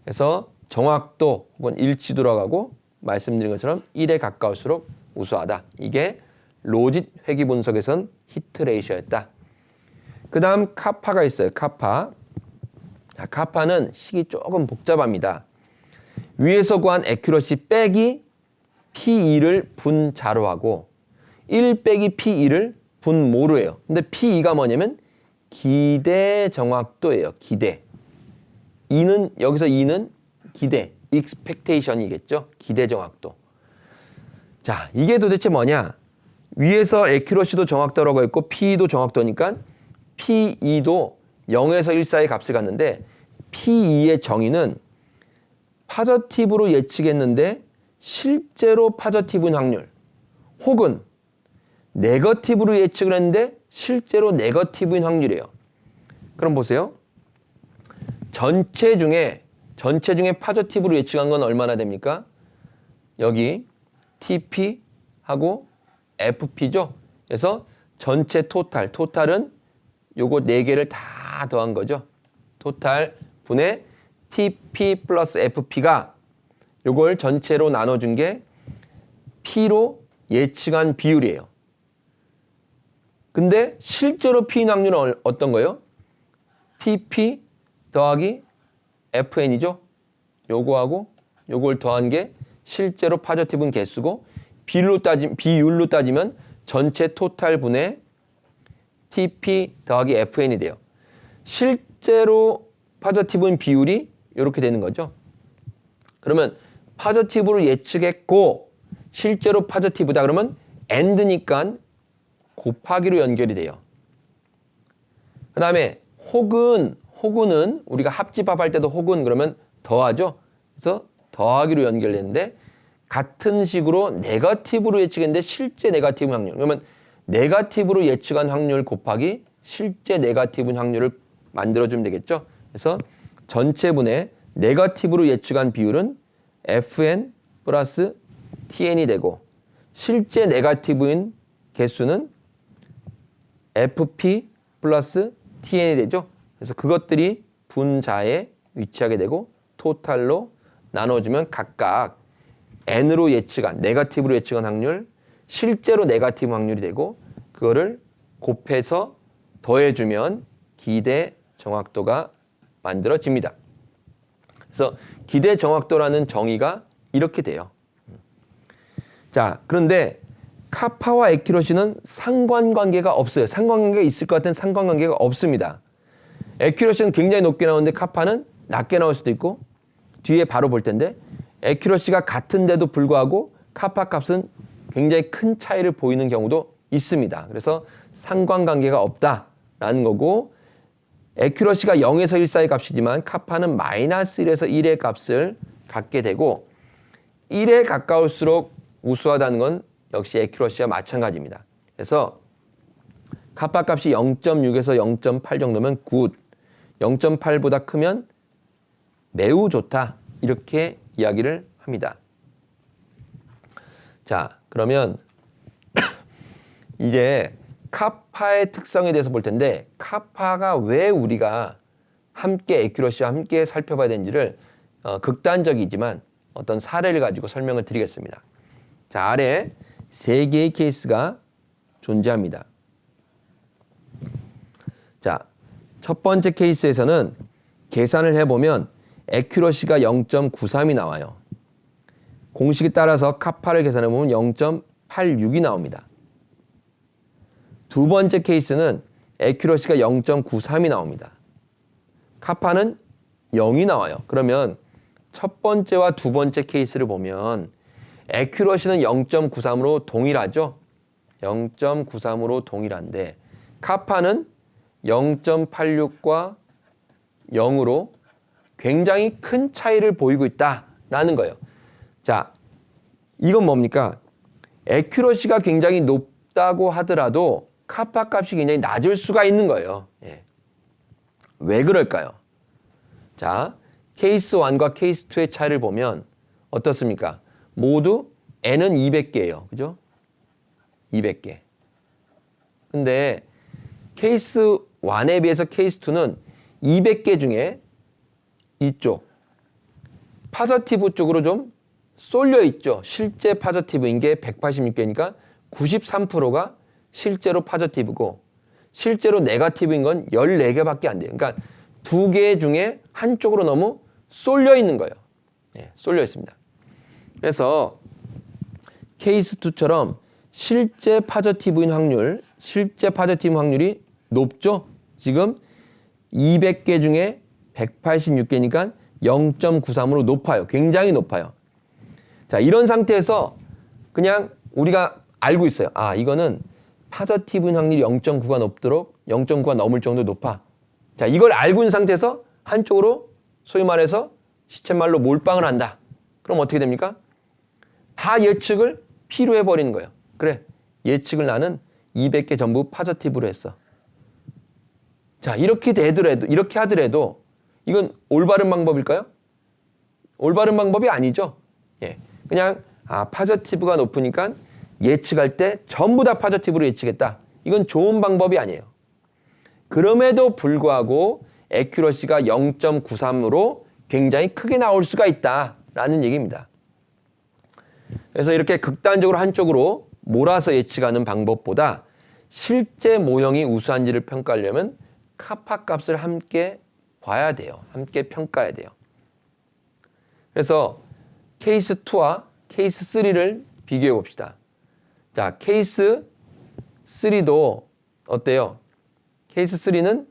그래서 정확도 혹은 일치도라고 하고 말씀드린 것처럼 1에 가까울수록 우수하다. 이게 로짓 회귀 분석에선 히트 레이셔였다. 그 다음 카파가 있어요. 카파. 자, 카파는 식이 조금 복잡합니다. 위에서 구한 애큐러시 빼기 P2를 분자로 하고 1 빼기 P2를 분모로 해요. 근데 P2가 뭐냐면 기대 정확도예요. 기대. 여기서 2는 기대, expectation이겠죠. 기대 정확도. 자, 이게 도대체 뭐냐? 위에서 애큐러시도 정확도라고 했고 P2도 정확도니까 P2도 0에서 1 사이의 값을 갖는데 P2의 정의는 파저티브로 예측했는데 실제로 파저티브인 확률 혹은 네거티브로 예측을 했는데 실제로 네거티브인 확률이에요. 그럼 보세요. 전체 중에 파저티브로 예측한 건 얼마나 됩니까? 여기 TP하고 FP죠. 그래서 전체 토탈은 요거 4개를 다 더한 거죠. 토탈 분의 TP 플러스 FP가 요걸 전체로 나눠준 게 P로 예측한 비율이에요. 근데 실제로 P인 확률은 어떤 거예요? TP 더하기 FN이죠. 요거하고 요걸 더한 게 실제로 파저티브는 개수고 비율로 따지면 전체 토탈 분의 TP 더하기 FN이 돼요. 실제로 파저티브인 비율이 이렇게 되는 거죠. 그러면 파저티브로 예측했고 실제로 파저티브다 그러면 AND니까 곱하기로 연결이 돼요. 그 다음에 혹은은 우리가 합집합할 때도 혹은 그러면 더하죠. 그래서 더하기로 연결되는데 같은 식으로 네거티브로 예측했는데 실제 네거티브 확률. 그러면 네거티브로 예측한 확률 곱하기 실제 네거티브 확률을 만들어주면 되겠죠. 그래서 전체분의 네거티브로 예측한 비율은 FN 플러스 TN이 되고 실제 네거티브인 개수는 FP 플러스 TN이 되죠. 그래서 그것들이 분자에 위치하게 되고 토탈로 나눠주면 각각 N으로 예측한, 네거티브로 예측한 확률, 실제로 네거티브 확률이 되고 그거를 곱해서 더해주면 기대 정확도가 만들어집니다. 그래서 기대 정확도라는 정의가 이렇게 돼요. 자, 그런데 카파와 애큐러시는 상관관계가 없어요. 상관관계가 있을 것 같은 상관관계가 없습니다. 애큐러시는 굉장히 높게 나오는데 카파는 낮게 나올 수도 있고 뒤에 바로 볼 텐데 애큐러시가 같은데도 불구하고 카파 값은 굉장히 큰 차이를 보이는 경우도 있습니다. 그래서 상관관계가 없다라는 거고 에큐러시가 0에서 1 사이 값이지만 카파는 마이너스 1에서 1의 값을 갖게 되고 1에 가까울수록 우수하다는 건 역시 에큐러시와 마찬가지입니다. 그래서 카파 값이 0.6에서 0.8 정도면 굿, 0.8보다 크면 매우 좋다, 이렇게 이야기를 합니다. 자, 그러면 이제 카파의 특성에 대해서 볼 텐데, 카파가 왜 우리가 함께 에큐러시와 함께 살펴봐야 되는지를 극단적이지만 어떤 사례를 가지고 설명을 드리겠습니다. 자, 아래 3개의 케이스가 존재합니다. 자, 첫 번째 케이스에서는 계산을 해보면 에큐러시가 0.93이 나와요. 공식에 따라서 카파를 계산해보면 0.86이 나옵니다. 두 번째 케이스는 에큐러시가 0.93이 나옵니다. 카파는 0이 나와요. 그러면 첫 번째와 두 번째 케이스를 보면 에큐러시는 0.93으로 동일하죠. 0.93으로 동일한데 카파는 0.86과 0으로 굉장히 큰 차이를 보이고 있다라는 거예요. 자, 이건 뭡니까? 에큐러시가 굉장히 높다고 하더라도 카파 값이 굉장히 낮을 수가 있는 거예요. 예. 왜 그럴까요? 자, 케이스 1과 케이스 2의 차이를 보면 어떻습니까? 모두 n은 200개예요. 그죠? 200개. 근데 케이스 1에 비해서 케이스 2는 200개 중에 이쪽 파저티브 쪽으로 좀 쏠려 있죠. 실제 파저티브인 게 186개니까 93%가 실제로 파저티브고 실제로 네거티브인 건 14개밖에 안 돼요. 그러니까 2개 중에 한쪽으로 너무 쏠려 있는 거예요. 네, 쏠려 있습니다. 그래서 케이스 2처럼 실제 파저티브인 확률, 실제 파저티브 확률이 높죠. 지금 200개 중에 186개니까 0.93으로 높아요. 굉장히 높아요. 자, 이런 상태에서 그냥 우리가 알고 있어요. 아, 이거는 파저티브인 확률이 0.9가 높도록 0.9가 넘을 정도 높아. 자, 이걸 알고 있는 상태에서 한쪽으로 소위 말해서 시쳇말로 몰빵을 한다. 그럼 어떻게 됩니까? 다 예측을 P로 해버리는 거예요. 그래, 예측을 나는 200개 전부 파저티브로 했어. 자, 이렇게 하더라도 이건 올바른 방법일까요? 올바른 방법이 아니죠. 예, 그냥 파저티브가 높으니까 예측할 때 전부 다 파저티브로 예측했다. 이건 좋은 방법이 아니에요. 그럼에도 불구하고 에큐러시가 0.93으로 굉장히 크게 나올 수가 있다라는 얘기입니다. 그래서 이렇게 극단적으로 한쪽으로 몰아서 예측하는 방법보다 실제 모형이 우수한지를 평가하려면 카파 값을 함께 봐야 돼요. 함께 평가해야 돼요. 그래서 케이스 2와 케이스 3를 비교해 봅시다. 자, 케이스 3도 어때요? 케이스 3는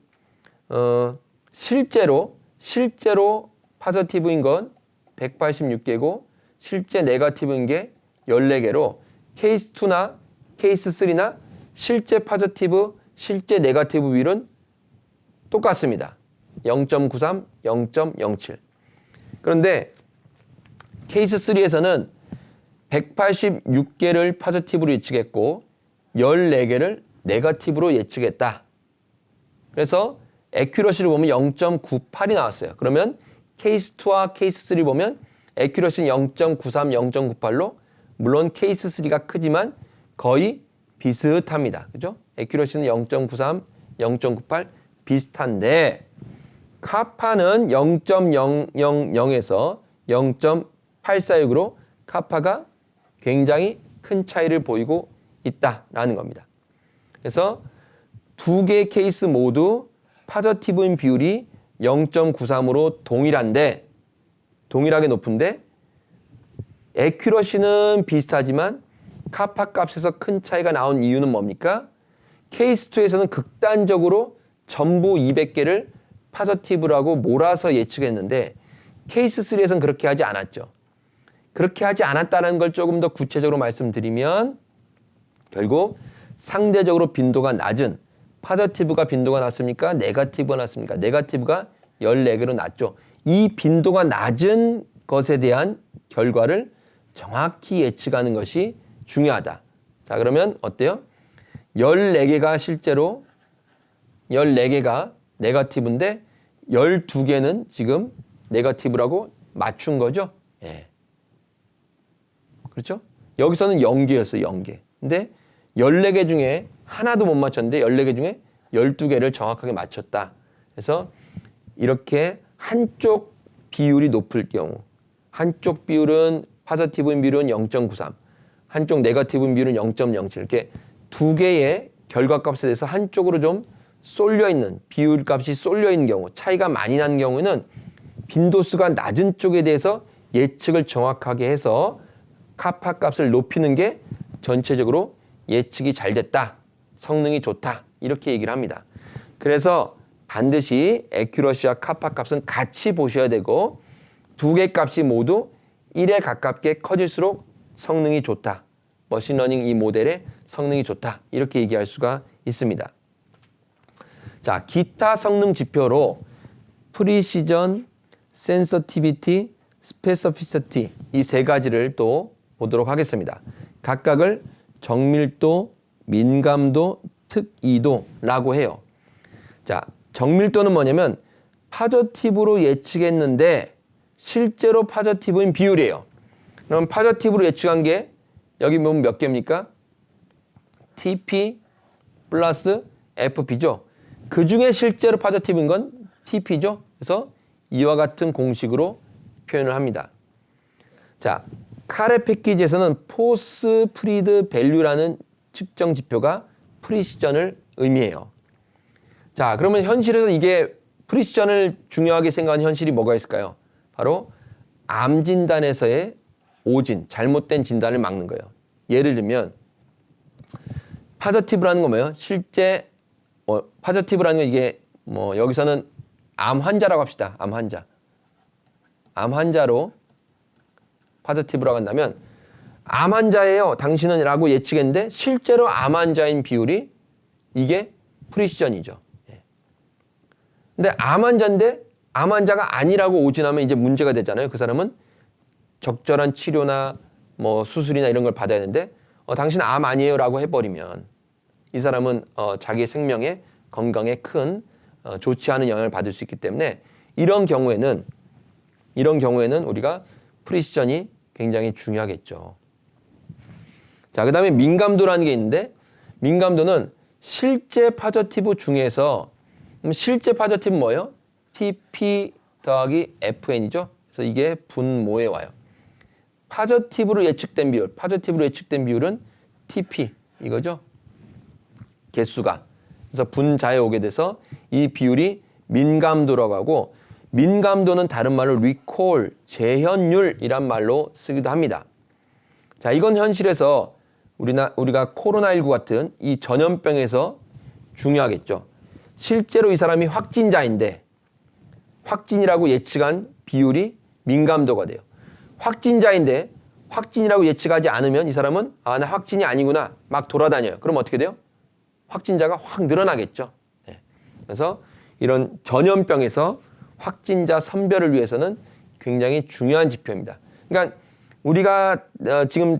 실제로 파저티브인 건 186개고 실제 네거티브인 게 14개로 케이스 2나 케이스 3나 실제 파저티브, 실제 네거티브 비율은 똑같습니다. 0.93, 0.07. 그런데 케이스 3에서는 186개를 파저티브로 예측했고 14개를 네거티브로 예측했다. 그래서 에큐러시를 보면 0.98이 나왔어요. 그러면 케이스 2와 케이스 3 보면 에큐러시는 0.93, 0.98로 물론 케이스 3가 크지만 거의 비슷합니다. 그죠? 에큐러시는 0.93, 0.98 비슷한데 카파는 0.000에서 0.846으로 카파가 굉장히 큰 차이를 보이고 있다라는 겁니다. 그래서 두 개의 케이스 모두 파저티브인 비율이 0.93으로 동일하게 높은데 에큐러시는 비슷하지만 카파 값에서 큰 차이가 나온 이유는 뭡니까? 케이스 2에서는 극단적으로 전부 200개를 파저티브라고 몰아서 예측했는데 케이스 3에서는 그렇게 하지 않았죠. 그렇게 하지 않았다는 걸 조금 더 구체적으로 말씀드리면 결국 상대적으로 빈도가 낮은 파저티브가 빈도가 낮습니까? 네거티브가 낮습니까? 네거티브가 14개로 낮죠. 이 빈도가 낮은 것에 대한 결과를 정확히 예측하는 것이 중요하다. 자, 그러면 어때요? 14개가 실제로 14개가 네거티브인데 12개는 지금 네거티브라고 맞춘 거죠. 예. 그렇죠? 여기서는 0개였어요. 0개. 근데 14개 중에 하나도 못 맞췄는데 14개 중에 12개를 정확하게 맞췄다. 그래서 이렇게 한쪽 비율이 높을 경우, 한쪽 비율은 파저티브인 비율은 0.93, 한쪽 네거티브인 비율은 0.07, 이렇게 두 개의 결과값에 대해서 한쪽으로 좀 쏠려 있는, 비율값이 쏠려 있는 경우, 차이가 많이 나는 경우에는 빈도수가 낮은 쪽에 대해서 예측을 정확하게 해서 카파 값을 높이는 게 전체적으로 예측이 잘 됐다, 성능이 좋다, 이렇게 얘기를 합니다. 그래서 반드시 에큐러시와 카파 값은 같이 보셔야 되고 두 개 값이 모두 1에 가깝게 커질수록 성능이 좋다. 머신러닝 이 모델의 성능이 좋다. 이렇게 얘기할 수가 있습니다. 자, 기타 성능 지표로 프리시전, 센서티비티, 스페시피시티 이 세 가지를 또 보도록 하겠습니다. 각각을 정밀도, 민감도, 특이도라고 해요. 자, 정밀도는 뭐냐면 파저티브로 예측했는데 실제로 파저티브인 비율이에요. 그럼 파저티브로 예측한 게 여기 보면 몇 개입니까? TP 플러스 FP죠. 그 중에 실제로 파저티브인 건 TP죠. 그래서 이와 같은 공식으로 표현을 합니다. 자, 카레 패키지에서는 포스 프리드 밸류라는 측정 지표가 프리시전을 의미해요. 자, 그러면 현실에서 이게 프리시전을 중요하게 생각하는 현실이 뭐가 있을까요? 바로 암 진단에서의 오진, 잘못된 진단을 막는 거예요. 예를 들면 파저티브라는 건 뭐예요? 실제 파저티브라는 건 이게 여기서는 암 환자라고 합시다. 암 환자. 암 환자로 파저티브라고 한다면 암 환자예요. 당신은 라고 예측했는데 실제로 암 환자인 비율이 이게 프리시전이죠. 근데 암 환자인데 암 환자가 아니라고 오진하면 이제 문제가 되잖아요. 그 사람은 적절한 치료나 수술이나 이런 걸 받아야 되는데 당신 암 아니에요 라고 해버리면 이 사람은 자기 생명에 건강에 큰 좋지 않은 영향을 받을 수 있기 때문에 이런 경우에는 우리가 프리시전이 굉장히 중요하겠죠. 자, 그 다음에 민감도라는 게 있는데 민감도는 실제 파저티브 중에서 실제 파저티브는 뭐예요? TP 더하기 FN이죠. 그래서 이게 분모에 와요. 파저티브로 예측된 비율은 TP 이거죠. 개수가. 그래서 분자에 오게 돼서 이 비율이 민감도라고 하고 민감도는 다른 말로 리콜, 재현율이란 말로 쓰기도 합니다. 자, 이건 현실에서 우리가 코로나19 같은 이 전염병에서 중요하겠죠. 실제로 이 사람이 확진자인데 확진이라고 예측한 비율이 민감도가 돼요. 확진자인데 확진이라고 예측하지 않으면 이 사람은 나 확진이 아니구나 막 돌아다녀요. 그럼 어떻게 돼요? 확진자가 확 늘어나겠죠. 그래서 이런 전염병에서 확진자 선별을 위해서는 굉장히 중요한 지표입니다. 그러니까 우리가 지금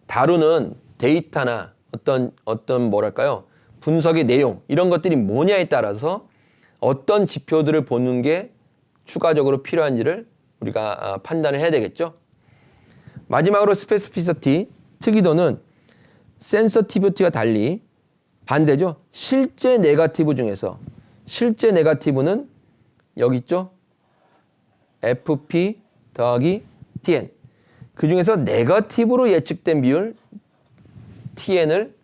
다루는 데이터나 어떤 뭐랄까요? 분석의 내용 이런 것들이 뭐냐에 따라서 어떤 지표들을 보는 게 추가적으로 필요한지를 우리가 판단을 해야 되겠죠. 마지막으로 스페시피시티, 특이도는 센서티비티와 달리 반대죠. 실제 네거티브 중에서 실제 네거티브는 여기 있죠. FP 더하기 TN. 그 중에서 네거티브로 예측된 비율 TN을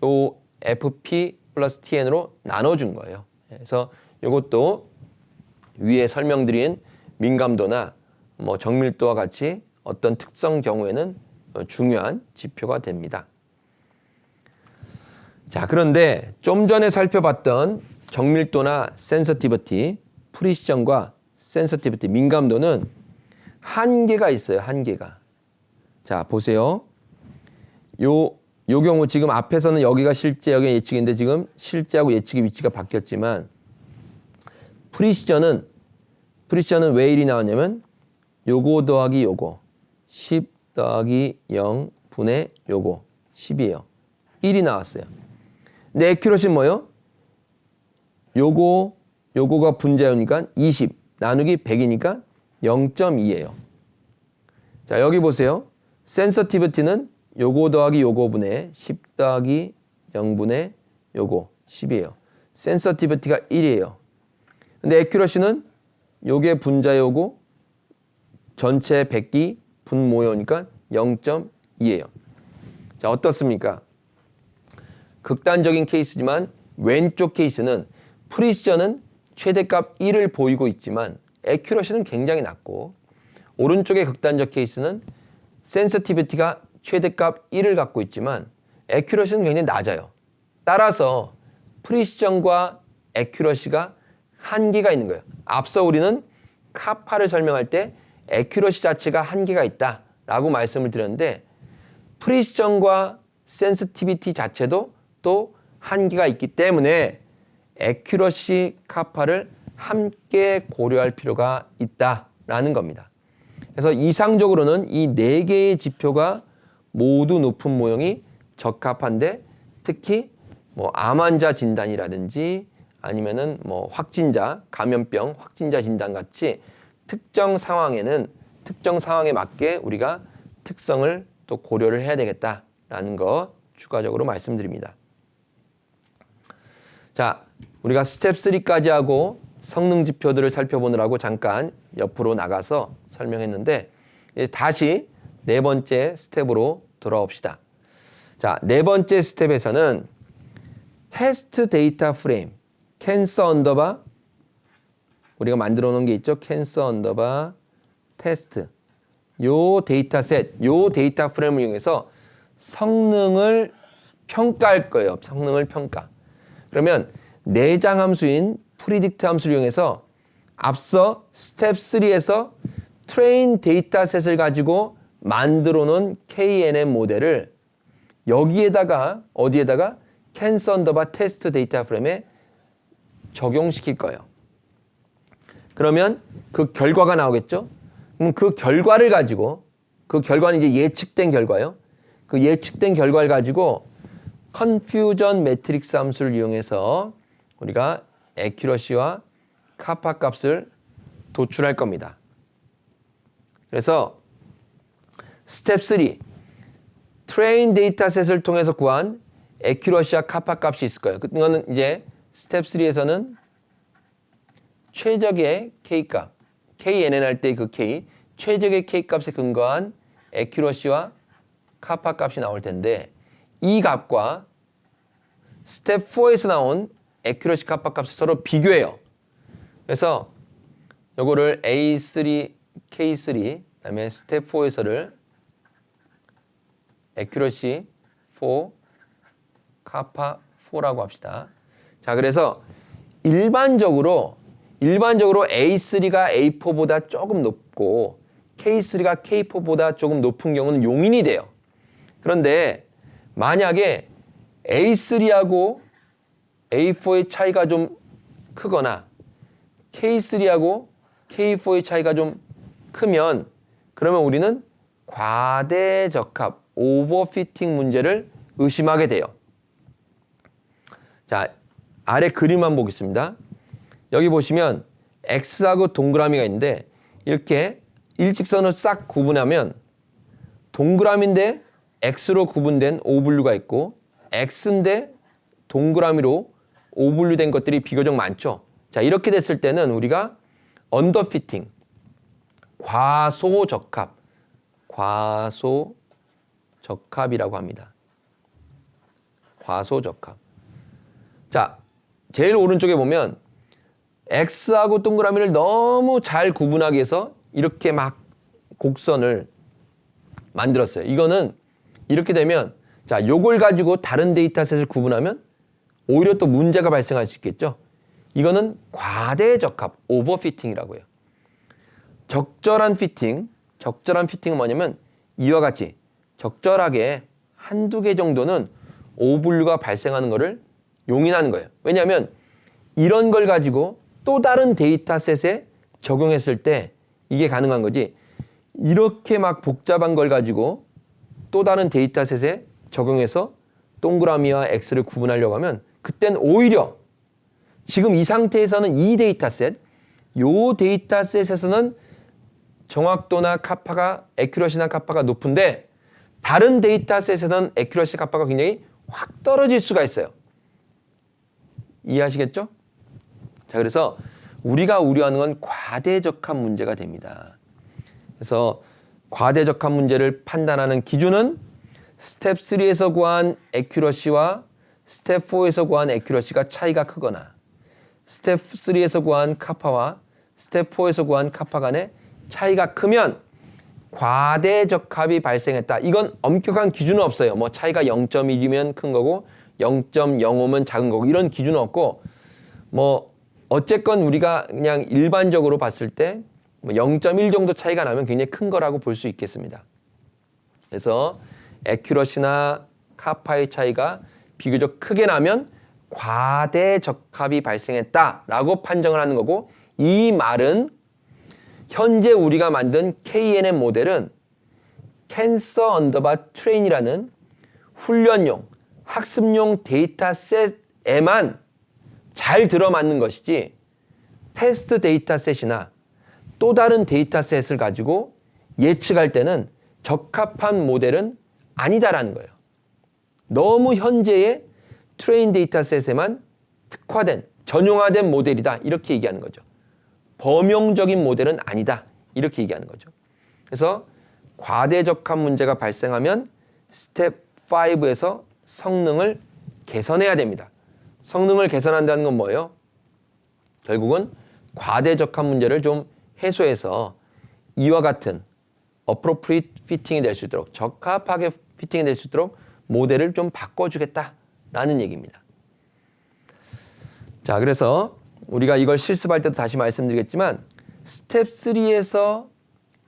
요 FP 플러스 TN으로 나눠준 거예요. 그래서 이것도 위에 설명드린 민감도나 정밀도와 같이 어떤 특성 경우에는 중요한 지표가 됩니다. 자, 그런데 좀 전에 살펴봤던 정밀도나 센서티비티, 프리시전과 센서티비티, 민감도는 한계가 있어요. 한계가. 자, 보세요. 요 요 경우 지금 앞에서는 여기가 실제, 여기가 예측인데 지금 실제하고 예측의 위치가 바뀌었지만 프리시전은 왜 1이 나왔냐면 요거 더하기 요거 10 더하기 0 분의 요거 10이에요. 1이 나왔어요. 근데 에큐러시는 뭐예요? 요거가 분자유니까 20 나누기 100이니까 0.2예요. 자, 여기 보세요. 센서티비티는 요거 더하기 요거 분의 10 더하기 0분의 요거 10이에요. 센서티비티가 1이에요. 근데 에큐러시는 요게 분자요고 전체 100기 분모여니까 0.2예요. 자, 어떻습니까? 극단적인 케이스지만 왼쪽 케이스는 프리시전은 최대값 1을 보이고 있지만 에큐러시는 굉장히 낮고 오른쪽의 극단적 케이스는 센서티비티가 최대값 1을 갖고 있지만 에큐러시는 굉장히 낮아요. 따라서 프리시전과 에큐러시가 한계가 있는 거예요. 앞서 우리는 카파를 설명할 때 에큐러시 자체가 한계가 있다라고 말씀을 드렸는데 프리시전과 센시티비티 자체도 또 한계가 있기 때문에 에큐러시 카파를 함께 고려할 필요가 있다라는 겁니다. 그래서 이상적으로는 이 4개의 지표가 모두 높은 모형이 적합한데 특히 뭐 암 환자 진단이라든지 아니면은 뭐 확진자, 감염병 확진자 진단 같이 특정 상황에 맞게 우리가 특성을 또 고려를 해야 되겠다라는 거 추가적으로 말씀드립니다. 자, 우리가 스텝 3까지 하고 성능 지표들을 살펴보느라고 잠깐 옆으로 나가서 설명했는데 다시 4번째 스텝으로 돌아옵시다. 자, 4번째 스텝에서는 테스트 데이터 프레임 캔서 언더바 우리가 만들어 놓은 게 있죠. 캔서 언더바 테스트 요 데이터셋, 요 데이터 프레임을 이용해서 성능을 평가할 거예요. 성능을 평가. 그러면 내장 함수인 프리딕트 함수를 이용해서 앞서 스텝 3에서 트레인 데이터셋을 가지고 만들어 놓은 KNN 모델을 여기에다가 어디에다가 캔서 언더바 테스트 데이터 프레임에 적용시킬 거예요. 그러면 그 결과가 나오겠죠? 그럼 그 결과를 가지고 그 결과는 이제 예측된 결과예요. 그 예측된 결과를 가지고 컨퓨전 매트릭스 함수를 이용해서 우리가 에큐러시와 카파 값을 도출할 겁니다. 그래서 스텝 3 트레인 데이터셋을 통해서 구한 에큐러시와 카파 값이 있을 거예요. 그거는 이제 스텝 3에서는 최적의 K값, KNN 할 때 그 K, 최적의 K값에 근거한 에큐러시와 카파 값이 나올 텐데 이 값과 스텝 4에서 나온 에큐러시 카파 값을 서로 비교해요. 그래서 요거를 A3, K3, 그다음에 스텝 4에서를 에큐러시 4, 카파 4라고 합시다. 자, 그래서 일반적으로 A3가 A4보다 조금 높고 K3가 K4보다 조금 높은 경우는 용인이 돼요. 그런데 만약에 A3하고 A4의 차이가 좀 크거나 K3하고 K4의 차이가 좀 크면 그러면 우리는 과대적합, 오버피팅 문제를 의심하게 돼요. 자, 아래 그림만 보겠습니다. 여기 보시면 X하고 동그라미가 있는데 이렇게 일직선을 싹 구분하면 동그라미인데 X로 구분된 오분류가 있고 X인데 동그라미로 오분류된 것들이 비교적 많죠. 자, 이렇게 됐을 때는 우리가 언더피팅, 과소적합이라고 합니다. 과소적합. 자, 제일 오른쪽에 보면 X하고 동그라미를 너무 잘 구분하기 위해서 이렇게 막 곡선을 만들었어요. 이거는 이렇게 되면 자, 요걸 가지고 다른 데이터셋을 구분하면 오히려 또 문제가 발생할 수 있겠죠. 이거는 과대적합, 오버피팅이라고 해요. 적절한 피팅은 뭐냐면 이와 같이 적절하게 한두 개 정도는 오분류가 발생하는 것을 용인하는 거예요. 왜냐하면 이런 걸 가지고 또 다른 데이터셋에 적용했을 때 이게 가능한 거지, 이렇게 막 복잡한 걸 가지고 또 다른 데이터셋에 적용해서 동그라미와 X를 구분하려고 하면 그땐 오히려 지금 이 상태에서는 이 데이터셋, 요 데이터셋에서는 정확도나 카파가, 애큐러시나 카파가 높은데 다른 데이터셋에서는 애큐러시 카파가 굉장히 확 떨어질 수가 있어요. 이해하시겠죠? 자, 그래서 우리가 우려하는 건 과대적합 문제가 됩니다. 그래서 과대적합 문제를 판단하는 기준은 스텝 3에서 구한 애큐러시와 스텝 4에서 구한 애큐러시가 차이가 크거나 스텝 3에서 구한 카파와 스텝 4에서 구한 카파 간의 차이가 크면 과대적합이 발생했다. 이건 엄격한 기준은 없어요. 뭐 차이가 0.1이면 큰 거고 0.05면 작은 거고 이런 기준은 없고, 뭐 어쨌건 우리가 그냥 일반적으로 봤을 때 0.1 정도 차이가 나면 굉장히 큰 거라고 볼 수 있겠습니다. 그래서 애큐러시나 카파의 차이가 비교적 크게 나면 과대적합이 발생했다라고 판정을 하는 거고, 이 말은 현재 우리가 만든 KNN 모델은 캔서 언더바 트레인이라는 훈련용, 학습용 데이터셋에만 잘 들어맞는 것이지 테스트 데이터셋이나 또 다른 데이터셋을 가지고 예측할 때는 적합한 모델은 아니다라는 거예요. 너무 현재의 트레인 데이터셋에만 특화된, 전용화된 모델이다 이렇게 얘기하는 거죠. 범용적인 모델은 아니다 이렇게 얘기하는 거죠. 그래서 과대적합 문제가 발생하면 스텝 5에서 성능을 개선해야 됩니다. 성능을 개선한다는 건 뭐예요? 결국은 과대적합 문제를 좀 해소해서 이와 같은 appropriate fitting이 될 수 있도록, 적합하게 피팅이 될 수 있도록 모델을 좀 바꿔주겠다라는 얘기입니다. 자, 그래서 우리가 이걸 실습할 때도 다시 말씀드리겠지만 스텝 3에서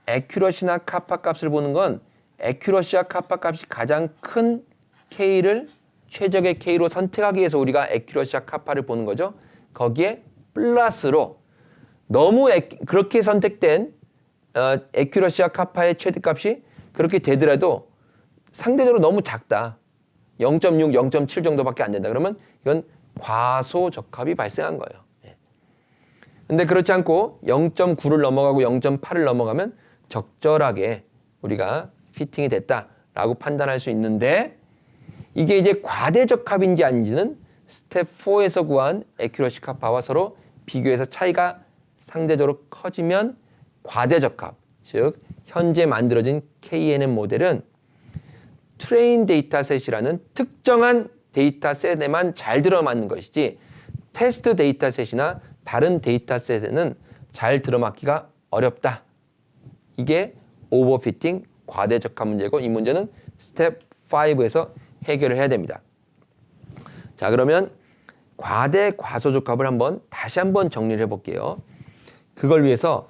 애큐러시나 카파 값을 보는 건 애큐러시와 카파 값이 가장 큰 K를 최적의 K로 선택하기 위해서 우리가 애큐러시와 카파를 보는 거죠. 거기에 플러스로 너무 그렇게 선택된 애큐러시와 카파의 최대값이 그렇게 되더라도 상대적으로 너무 작다. 0.6, 0.7 정도밖에 안 된다. 그러면 이건 과소적합이 발생한 거예요. 근데 그렇지 않고 0.9를 넘어가고 0.8을 넘어가면 적절하게 우리가 피팅이 됐다라고 판단할 수 있는데, 이게 이제 과대적합인지 아닌지는 스텝 4에서 구한 애큐러시 카파와 서로 비교해서 차이가 상대적으로 커지면 과대적합, 즉 현재 만들어진 KNN 모델은 트레인 데이터셋이라는 특정한 데이터셋에만 잘 들어맞는 것이지 테스트 데이터셋이나 다른 데이터셋에는 잘 들어맞기가 어렵다. 이게 오버피팅, 과대적합 문제고, 이 문제는 스텝 5에서 해결을 해야 됩니다. 자, 그러면 과대 과소적합을 다시 한번 정리를 해볼게요. 그걸 위해서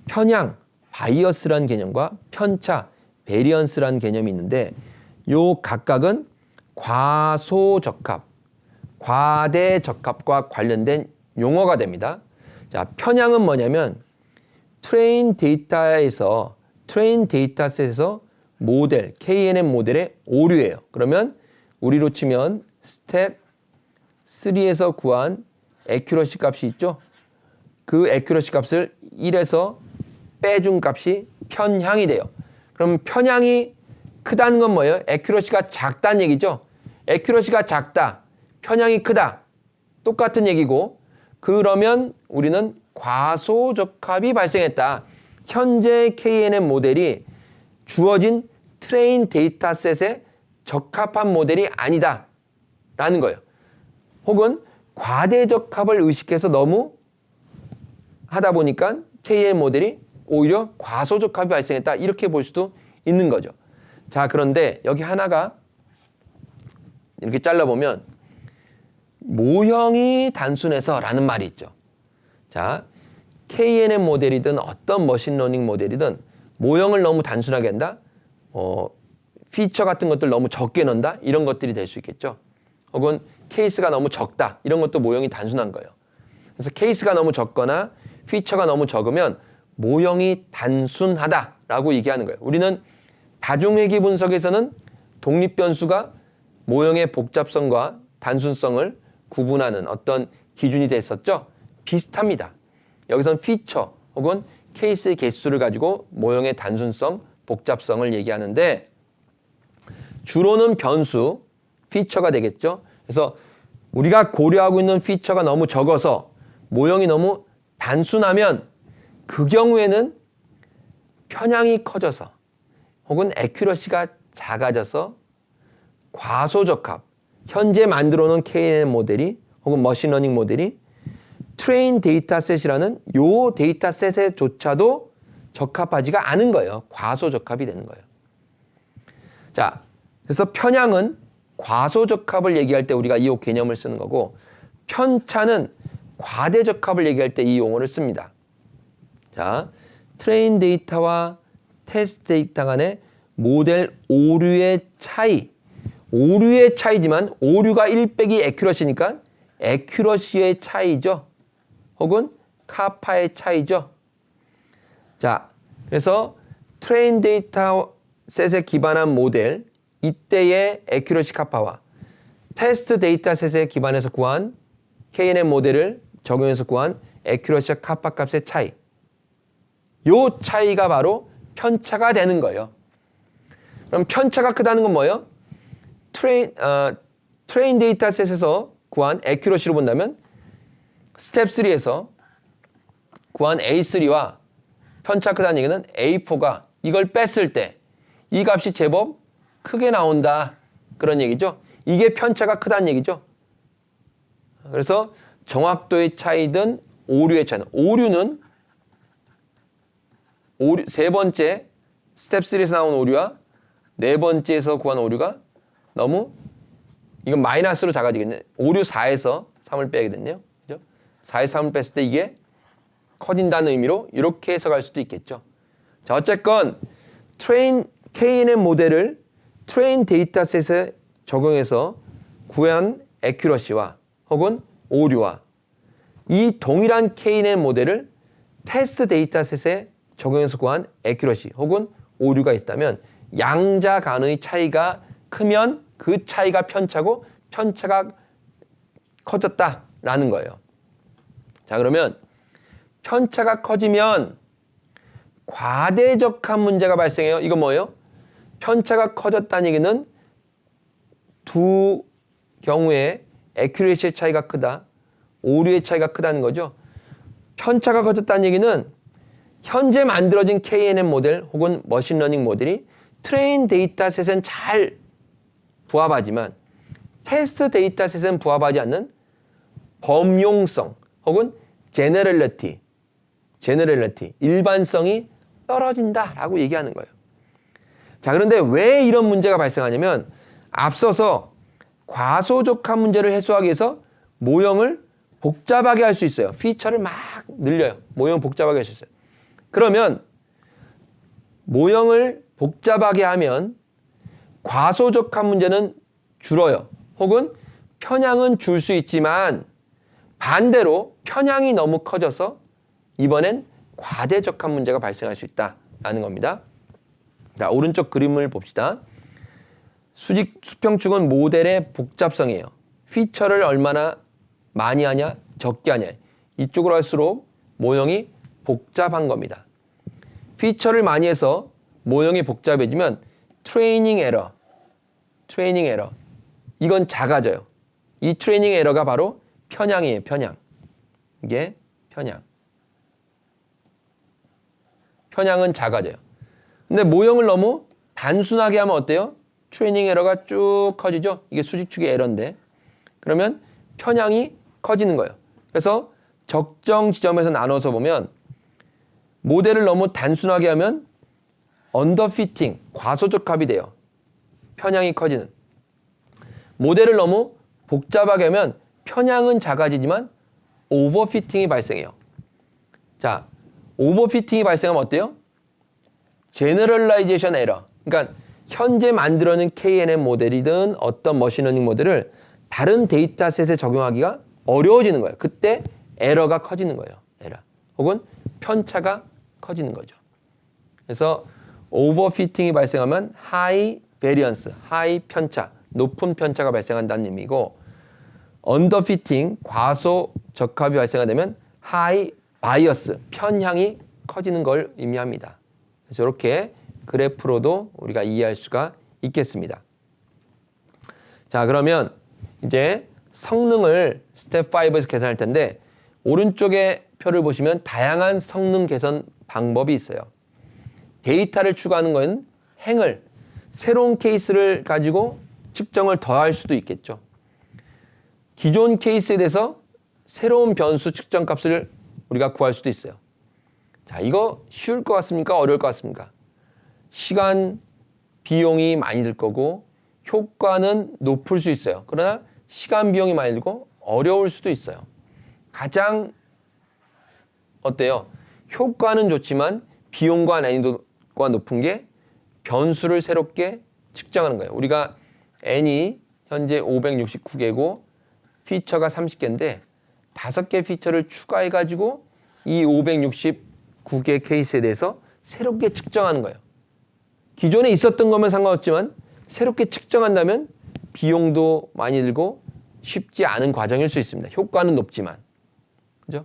편향, 바이어스라는 개념과 편차, 베리언스라는 개념이 있는데, 요 각각은 과소적합, 과대적합과 관련된 용어가 됩니다. 자, 편향은 뭐냐면 트레인 데이터셋에서 모델, KNN 모델의 오류예요. 그러면 우리로 치면 스텝 3에서 구한 애큐러시 값이 있죠. 그 애큐러시 값을 1에서 빼준 값이 편향이 돼요. 그럼 편향이 크다는 건 뭐예요? 애큐러시가 작다는 얘기죠. 애큐러시가 작다, 편향이 크다, 똑같은 얘기고, 그러면 우리는 과소적합이 발생했다. 현재 KNN 모델이 주어진 트레인 데이터셋에 적합한 모델이 아니다 라는 거예요. 혹은 과대적합을 의식해서 너무 하다 보니까 KNN 모델이 오히려 과소적합이 발생했다, 이렇게 볼 수도 있는 거죠. 자, 그런데 여기 하나가 이렇게 잘라보면 모형이 단순해서 라는 말이 있죠. 자, KNN 모델이든 어떤 머신러닝 모델이든 모형을 너무 단순하게 한다? 피처 같은 것들 너무 적게 넣는다? 이런 것들이 될 수 있겠죠. 혹은 케이스가 너무 적다. 이런 것도 모형이 단순한 거예요. 그래서 케이스가 너무 적거나 피처가 너무 적으면 모형이 단순하다라고 얘기하는 거예요. 우리는 다중회귀 분석에서는 독립변수가 모형의 복잡성과 단순성을 구분하는 어떤 기준이 됐었죠. 비슷합니다. 여기서는 피처 혹은 케이스의 개수를 가지고 모형의 단순성, 복잡성을 얘기하는데 주로는 변수, 피처가 되겠죠. 그래서 우리가 고려하고 있는 피처가 너무 적어서 모형이 너무 단순하면 그 경우에는 편향이 커져서 혹은 애큐러시가 작아져서 과소적합, 현재 만들어 놓은 KNN 모델이 혹은 머신러닝 모델이 트레인 데이터셋이라는 요 데이터셋에조차도 적합하지가 않은 거예요. 과소적합이 되는 거예요. 자, 그래서 편향은 과소적합을 얘기할 때 우리가 이 개념을 쓰는 거고 편차는 과대적합을 얘기할 때 이 용어를 씁니다. 자, 트레인 데이터와 테스트 데이터 간의 모델 오류의 차이. 오류의 차이지만 오류가 1 빼기 애큐러시니까 애큐러시의 차이죠. 혹은 카파의 차이죠. 자, 그래서 트레인 데이터 셋에 기반한 모델 이때의 애큐러시 카파와 테스트 데이터 셋에 기반해서 구한 KNN 모델을 적용해서 구한 애큐러시 카파 값의 차이. 요 차이가 바로 편차가 되는 거예요. 그럼 편차가 크다는 건 뭐예요? 트레인 데이터 셋에서 구한 애큐러시로 본다면 스텝 3에서 구한 A3와 편차 크다는 얘기는 A4가 이걸 뺐을 때 이 값이 제법 크게 나온다. 그런 얘기죠. 이게 편차가 크다는 얘기죠. 그래서 정확도의 차이든 오류의 차이든 오류는 세 번째 스텝 3에서 나온 오류와 네 번째에서 구한 오류가 너무 이건 마이너스로 작아지겠네. 오류 4에서 3을 빼게 됐네요. 그죠? 4에서 3을 뺐을 때 이게 커진다는 의미로 이렇게 해석할 수도 있겠죠. 자, 어쨌건 KNN 모델을 트레인 데이터셋에 적용해서 구한 애큐러시와 혹은 오류와 이 동일한 KNN 모델을 테스트 데이터셋에 적용해서 구한 애큐러시 혹은 오류가 있다면 양자 간의 차이가 크면 그 차이가 편차고 편차가 커졌다라는 거예요. 자, 그러면 편차가 커지면 과대적합 문제가 발생해요. 이건 뭐예요? 편차가 커졌다는 얘기는 두 경우에 애큐러시의 차이가 크다, 오류의 차이가 크다는 거죠. 편차가 커졌다는 얘기는 현재 만들어진 KNN 모델 혹은 머신러닝 모델이 트레인 데이터셋은 잘 부합하지만 테스트 데이터셋은 부합하지 않는 범용성 혹은 제너럴리티, 일반성이 떨어진다라고 얘기하는 거예요. 자, 그런데 왜 이런 문제가 발생하냐면 앞서서 과소적합 문제를 해소하기 위해서 모형을 복잡하게 할 수 있어요. 피처를 막 늘려요. 모형을 복잡하게 할 수 있어요. 그러면 모형을 복잡하게 하면 과소적합 문제는 줄어요. 혹은 편향은 줄 수 있지만 반대로 편향이 너무 커져서 이번엔 과대적합 문제가 발생할 수 있다라는 겁니다. 자, 오른쪽 그림을 봅시다. 수평축은 모델의 복잡성이에요. 피처를 얼마나 많이 하냐, 적게 하냐. 이쪽으로 할수록 모형이 복잡한 겁니다. 피처를 많이 해서 모형이 복잡해지면 트레이닝 에러. 이건 작아져요. 이 트레이닝 에러가 바로 편향이에요, 편향. 이게 편향. 편향은 작아져요. 근데 모형을 너무 단순하게 하면 어때요? 트레이닝 에러가 쭉 커지죠? 이게 수직축의 에러인데. 그러면 편향이 커지는 거예요. 그래서 적정 지점에서 나눠서 보면 모델을 너무 단순하게 하면 언더피팅, 과소적합이 돼요. 편향이 커지는. 모델을 너무 복잡하게 하면 편향은 작아지지만 오버피팅이 발생해요. 자, 오버피팅이 발생하면 어때요? 제너럴라이제이션 에러. 그러니까 현재 만들어낸 KNN 모델이든 어떤 머신러닝 모델을 다른 데이터셋에 적용하기가 어려워지는 거예요. 그때 에러가 커지는 거예요. 에러. 혹은 편차가 커지는 거죠. 그래서 오버피팅이 발생하면 하이 베리언스, 하이 편차, 높은 편차가 발생한다는 의미고 언더피팅, 과소 적합이 발생하면 하이 바이어스, 편향이 커지는 걸 의미합니다. 그래서 이렇게 그래프로도 우리가 이해할 수가 있겠습니다. 자, 그러면 이제 성능을 스텝 5에서 계산할 텐데 오른쪽에 표를 보시면 다양한 성능 개선 방법이 있어요. 데이터를 추가하는 건 행을 새로운 케이스를 가지고 측정을 더할 수도 있겠죠. 기존 케이스에 대해서 새로운 변수 측정 값을 우리가 구할 수도 있어요. 자, 이거 쉬울 것 같습니까? 어려울 것 같습니까? 시간, 비용이 많이 들 거고 효과는 높을 수 있어요. 그러나 시간, 비용이 많이 들고 어려울 수도 있어요. 가장 어때요? 효과는 좋지만 비용과 난이도가 높은 게 변수를 새롭게 측정하는 거예요. 우리가 n이 현재 569개고 피처가 30개인데 5개 피처를 추가해가지고 이 569개 케이스에 대해서 새롭게 측정하는 거예요. 기존에 있었던 거면 상관없지만 새롭게 측정한다면 비용도 많이 들고 쉽지 않은 과정일 수 있습니다. 효과는 높지만. 그죠?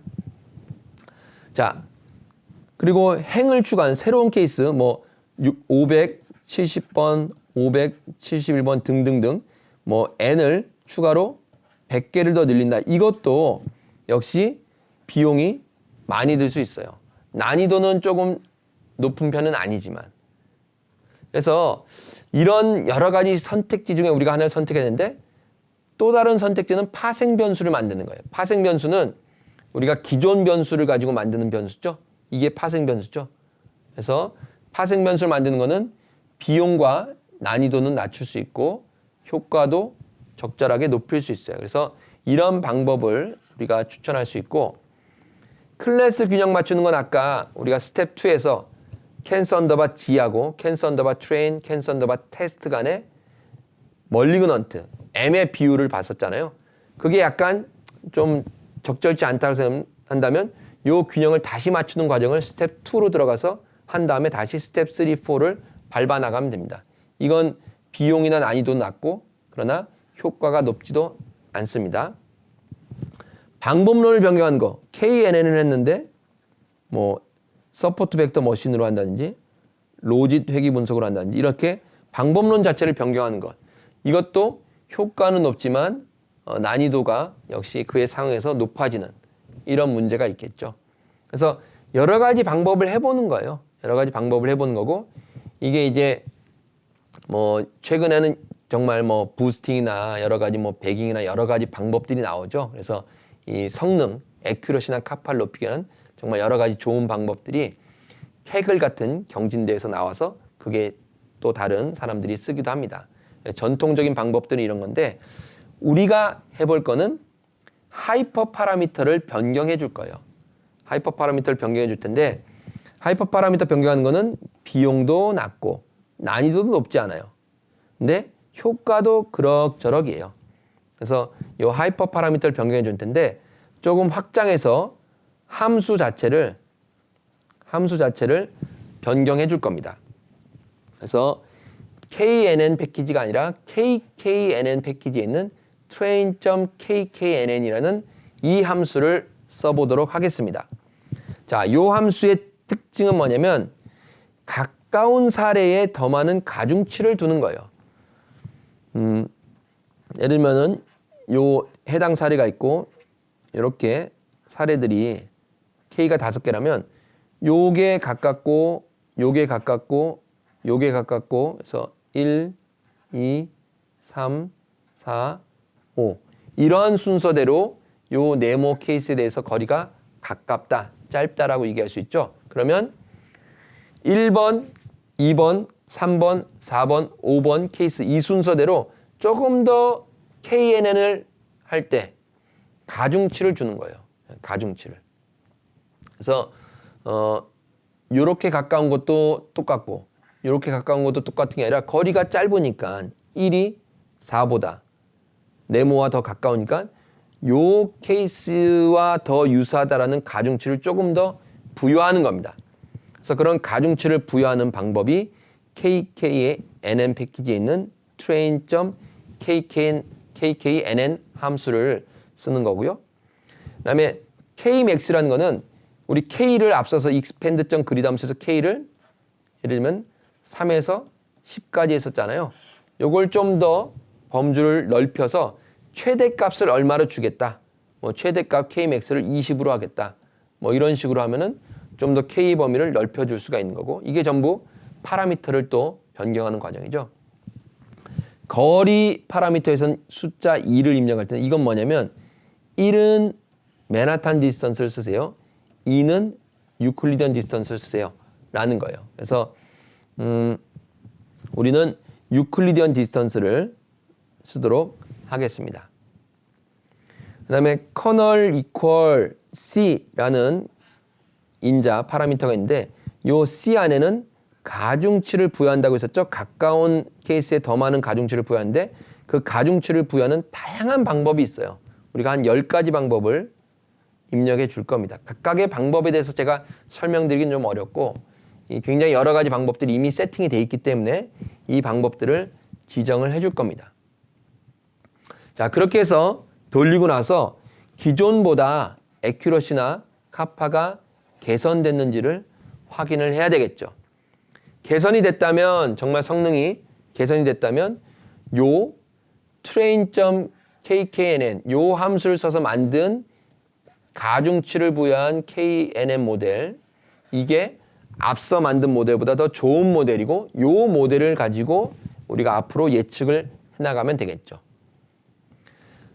자, 그리고 행을 추가한 새로운 케이스, 뭐 570번, 571번 등등등 뭐 n을 추가로 100개를 더 늘린다. 이것도 역시 비용이 많이 들 수 있어요. 난이도는 조금 높은 편은 아니지만. 그래서 이런 여러 가지 선택지 중에 우리가 하나를 선택했는데 또 다른 선택지는 파생 변수를 만드는 거예요. 파생 변수는 우리가 기존 변수를 가지고 만드는 변수죠. 이게 파생 변수죠. 그래서 파생 변수를 만드는 거는 비용과 난이도는 낮출 수 있고 효과도 적절하게 높일 수 있어요. 그래서 이런 방법을 우리가 추천할 수 있고 클래스 균형 맞추는 건 아까 우리가 스텝 2에서 캔서 언더바 G하고 캔서 언더바 트레인, 캔서 언더바 테스트 간의 멀리그넌트, M의 비율을 봤었잖아요. 그게 약간 좀 적절치 않다고 생각한다면 이 균형을 다시 맞추는 과정을 스텝 2로 들어가서 한 다음에 다시 스텝 3, 4를 밟아 나가면 됩니다. 이건 비용이나 난이도는 낮고 그러나 효과가 높지도 않습니다. 방법론을 변경한 거 KNN을 했는데 뭐 서포트 벡터 머신으로 한다든지 로짓 회귀 분석으로 한다든지 이렇게 방법론 자체를 변경하는 것 이것도 효과는 높지만 난이도가 역시 그에 상응해서 높아지는 이런 문제가 있겠죠. 그래서 여러 가지 방법을 해보는 거예요. 여러 가지 방법을 해보는 거고 이게 이제 뭐 최근에는 정말 뭐 부스팅이나 여러 가지 뭐 배깅이나 여러 가지 방법들이 나오죠. 그래서 이 성능, 애큐러시나 카파를 높이기 위한 정말 여러 가지 좋은 방법들이 캐글 같은 경진대에서 나와서 그게 또 다른 사람들이 쓰기도 합니다. 전통적인 방법들은 이런 건데 우리가 해볼 거는 하이퍼 파라미터를 변경해 줄 거예요. 하이퍼 파라미터를 변경해 줄 텐데 하이퍼 파라미터 변경하는 거는 비용도 낮고 난이도도 높지 않아요. 근데 효과도 그럭저럭이에요. 그래서 이 하이퍼 파라미터를 변경해 줄 텐데 조금 확장해서 함수 자체를 변경해 줄 겁니다. 그래서 KNN 패키지가 아니라 KKNN 패키지에 있는 train.kknn이라는 이 함수를 써보도록 하겠습니다. 자, 이 함수의 특징은 뭐냐면 가까운 사례에 더 많은 가중치를 두는 거예요. 예를 들면은 요 해당 사례가 있고 이렇게 사례들이 K가 5개라면 요게 가깝고 요게 가깝고 요게 가깝고 그래서 1, 2, 3, 4, 5 이러한 순서대로 요 네모 케이스에 대해서 거리가 가깝다, 짧다라고 얘기할 수 있죠. 그러면 1번, 2번, 3번, 4번, 5번 케이스 이 순서대로 조금 더 KNN을 할 때 가중치를 주는 거예요. 가중치를. 그래서 요렇게 가까운 것도 똑같고 이렇게 가까운 것도 똑같은 게 아니라 거리가 짧으니까 1이 4보다 네모와 더 가까우니까 요 케이스와 더 유사하다라는 가중치를 조금 더 부여하는 겁니다. 그래서 그런 가중치를 부여하는 방법이 KK의 NN 패키지에 있는 train.kknn 함수를 쓰는 거고요. 그다음에 Kmax라는 거는 우리 K를 앞서서 expand.grid 함수에서 K를 예를 들면 3에서 10까지 했었잖아요. 요걸 좀 더 범주를 넓혀서 최대값을 얼마로 주겠다. 뭐 최대값 Kmax를 20으로 하겠다. 뭐 이런 식으로 하면은 좀 더 K 범위를 넓혀줄 수가 있는 거고, 이게 전부 파라미터를 또 변경하는 과정이죠. 거리 파라미터에서는 숫자 2를 입력할 때는 이건 뭐냐면 1은 맨하탄 디스턴스를 쓰세요. 2는 유클리디언 디스턴스를 쓰세요. 라는 거예요. 그래서 우리는 유클리디언 디스턴스를 쓰도록 하겠습니다. 그 다음에 커널 이퀄 C라는 인자 파라미터가 있는데 이 C 안에는 가중치를 부여한다고 했었죠. 가까운 케이스에 더 많은 가중치를 부여하는데 그 가중치를 부여하는 다양한 방법이 있어요. 우리가 한 10가지 방법을 입력해 줄 겁니다. 각각의 방법에 대해서 제가 설명드리긴 좀 어렵고 굉장히 여러 가지 방법들이 이미 세팅이 돼 있기 때문에 이 방법들을 지정을 해 줄 겁니다. 자, 그렇게 해서 돌리고 나서 기존보다 애큐러시나 카파가 개선됐는지를 확인을 해야 되겠죠. 개선이 됐다면, 정말 성능이 개선이 됐다면 요 train.kknn 요 함수를 써서 만든 가중치를 부여한 KNN 모델, 이게 앞서 만든 모델보다 더 좋은 모델이고 요 모델을 가지고 우리가 앞으로 예측을 해나가면 되겠죠.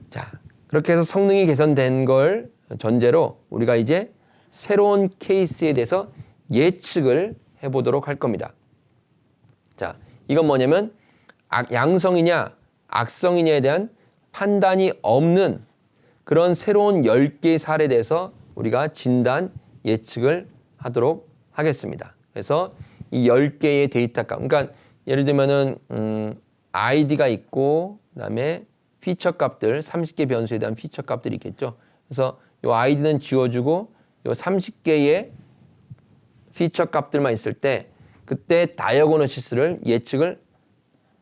자, 그렇게 해서 성능이 개선된 걸 전제로 우리가 이제 새로운 케이스에 대해서 예측을 해보도록 할 겁니다. 자, 이건 뭐냐면 양성이냐 악성이냐에 대한 판단이 없는 그런 새로운 10개의 사례에 대해서 우리가 진단 예측을 하도록 하겠습니다. 그래서 이 10개의 데이터 값, 그러니까 예를 들면은 ID가 있고 그다음에 피처 값들, 30개 변수에 대한 피처 값들이 있겠죠. 그래서 이 ID는 지워주고 이 30개의 피처 값들만 있을 때 그때 다이어고너시스를 예측을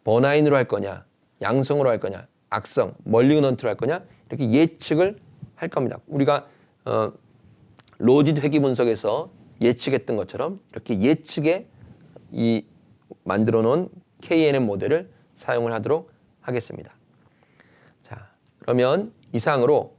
버나인으로 할 거냐, 양성으로 할 거냐, 악성, 멀리그넌트로 할 거냐, 이렇게 예측을 할 겁니다. 우리가 로짓 회귀 분석에서 예측했던 것처럼 이렇게 예측에 이 만들어 놓은 KNN 모델을 사용을 하도록 하겠습니다. 자, 그러면 이상으로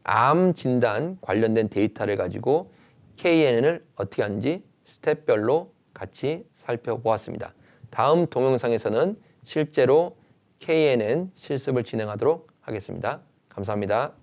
암 진단 관련된 데이터를 가지고 KNN을 어떻게 하는지 스텝별로 같이 살펴보았습니다. 다음 동영상에서는 실제로 KNN 실습을 진행하도록 하겠습니다. 감사합니다.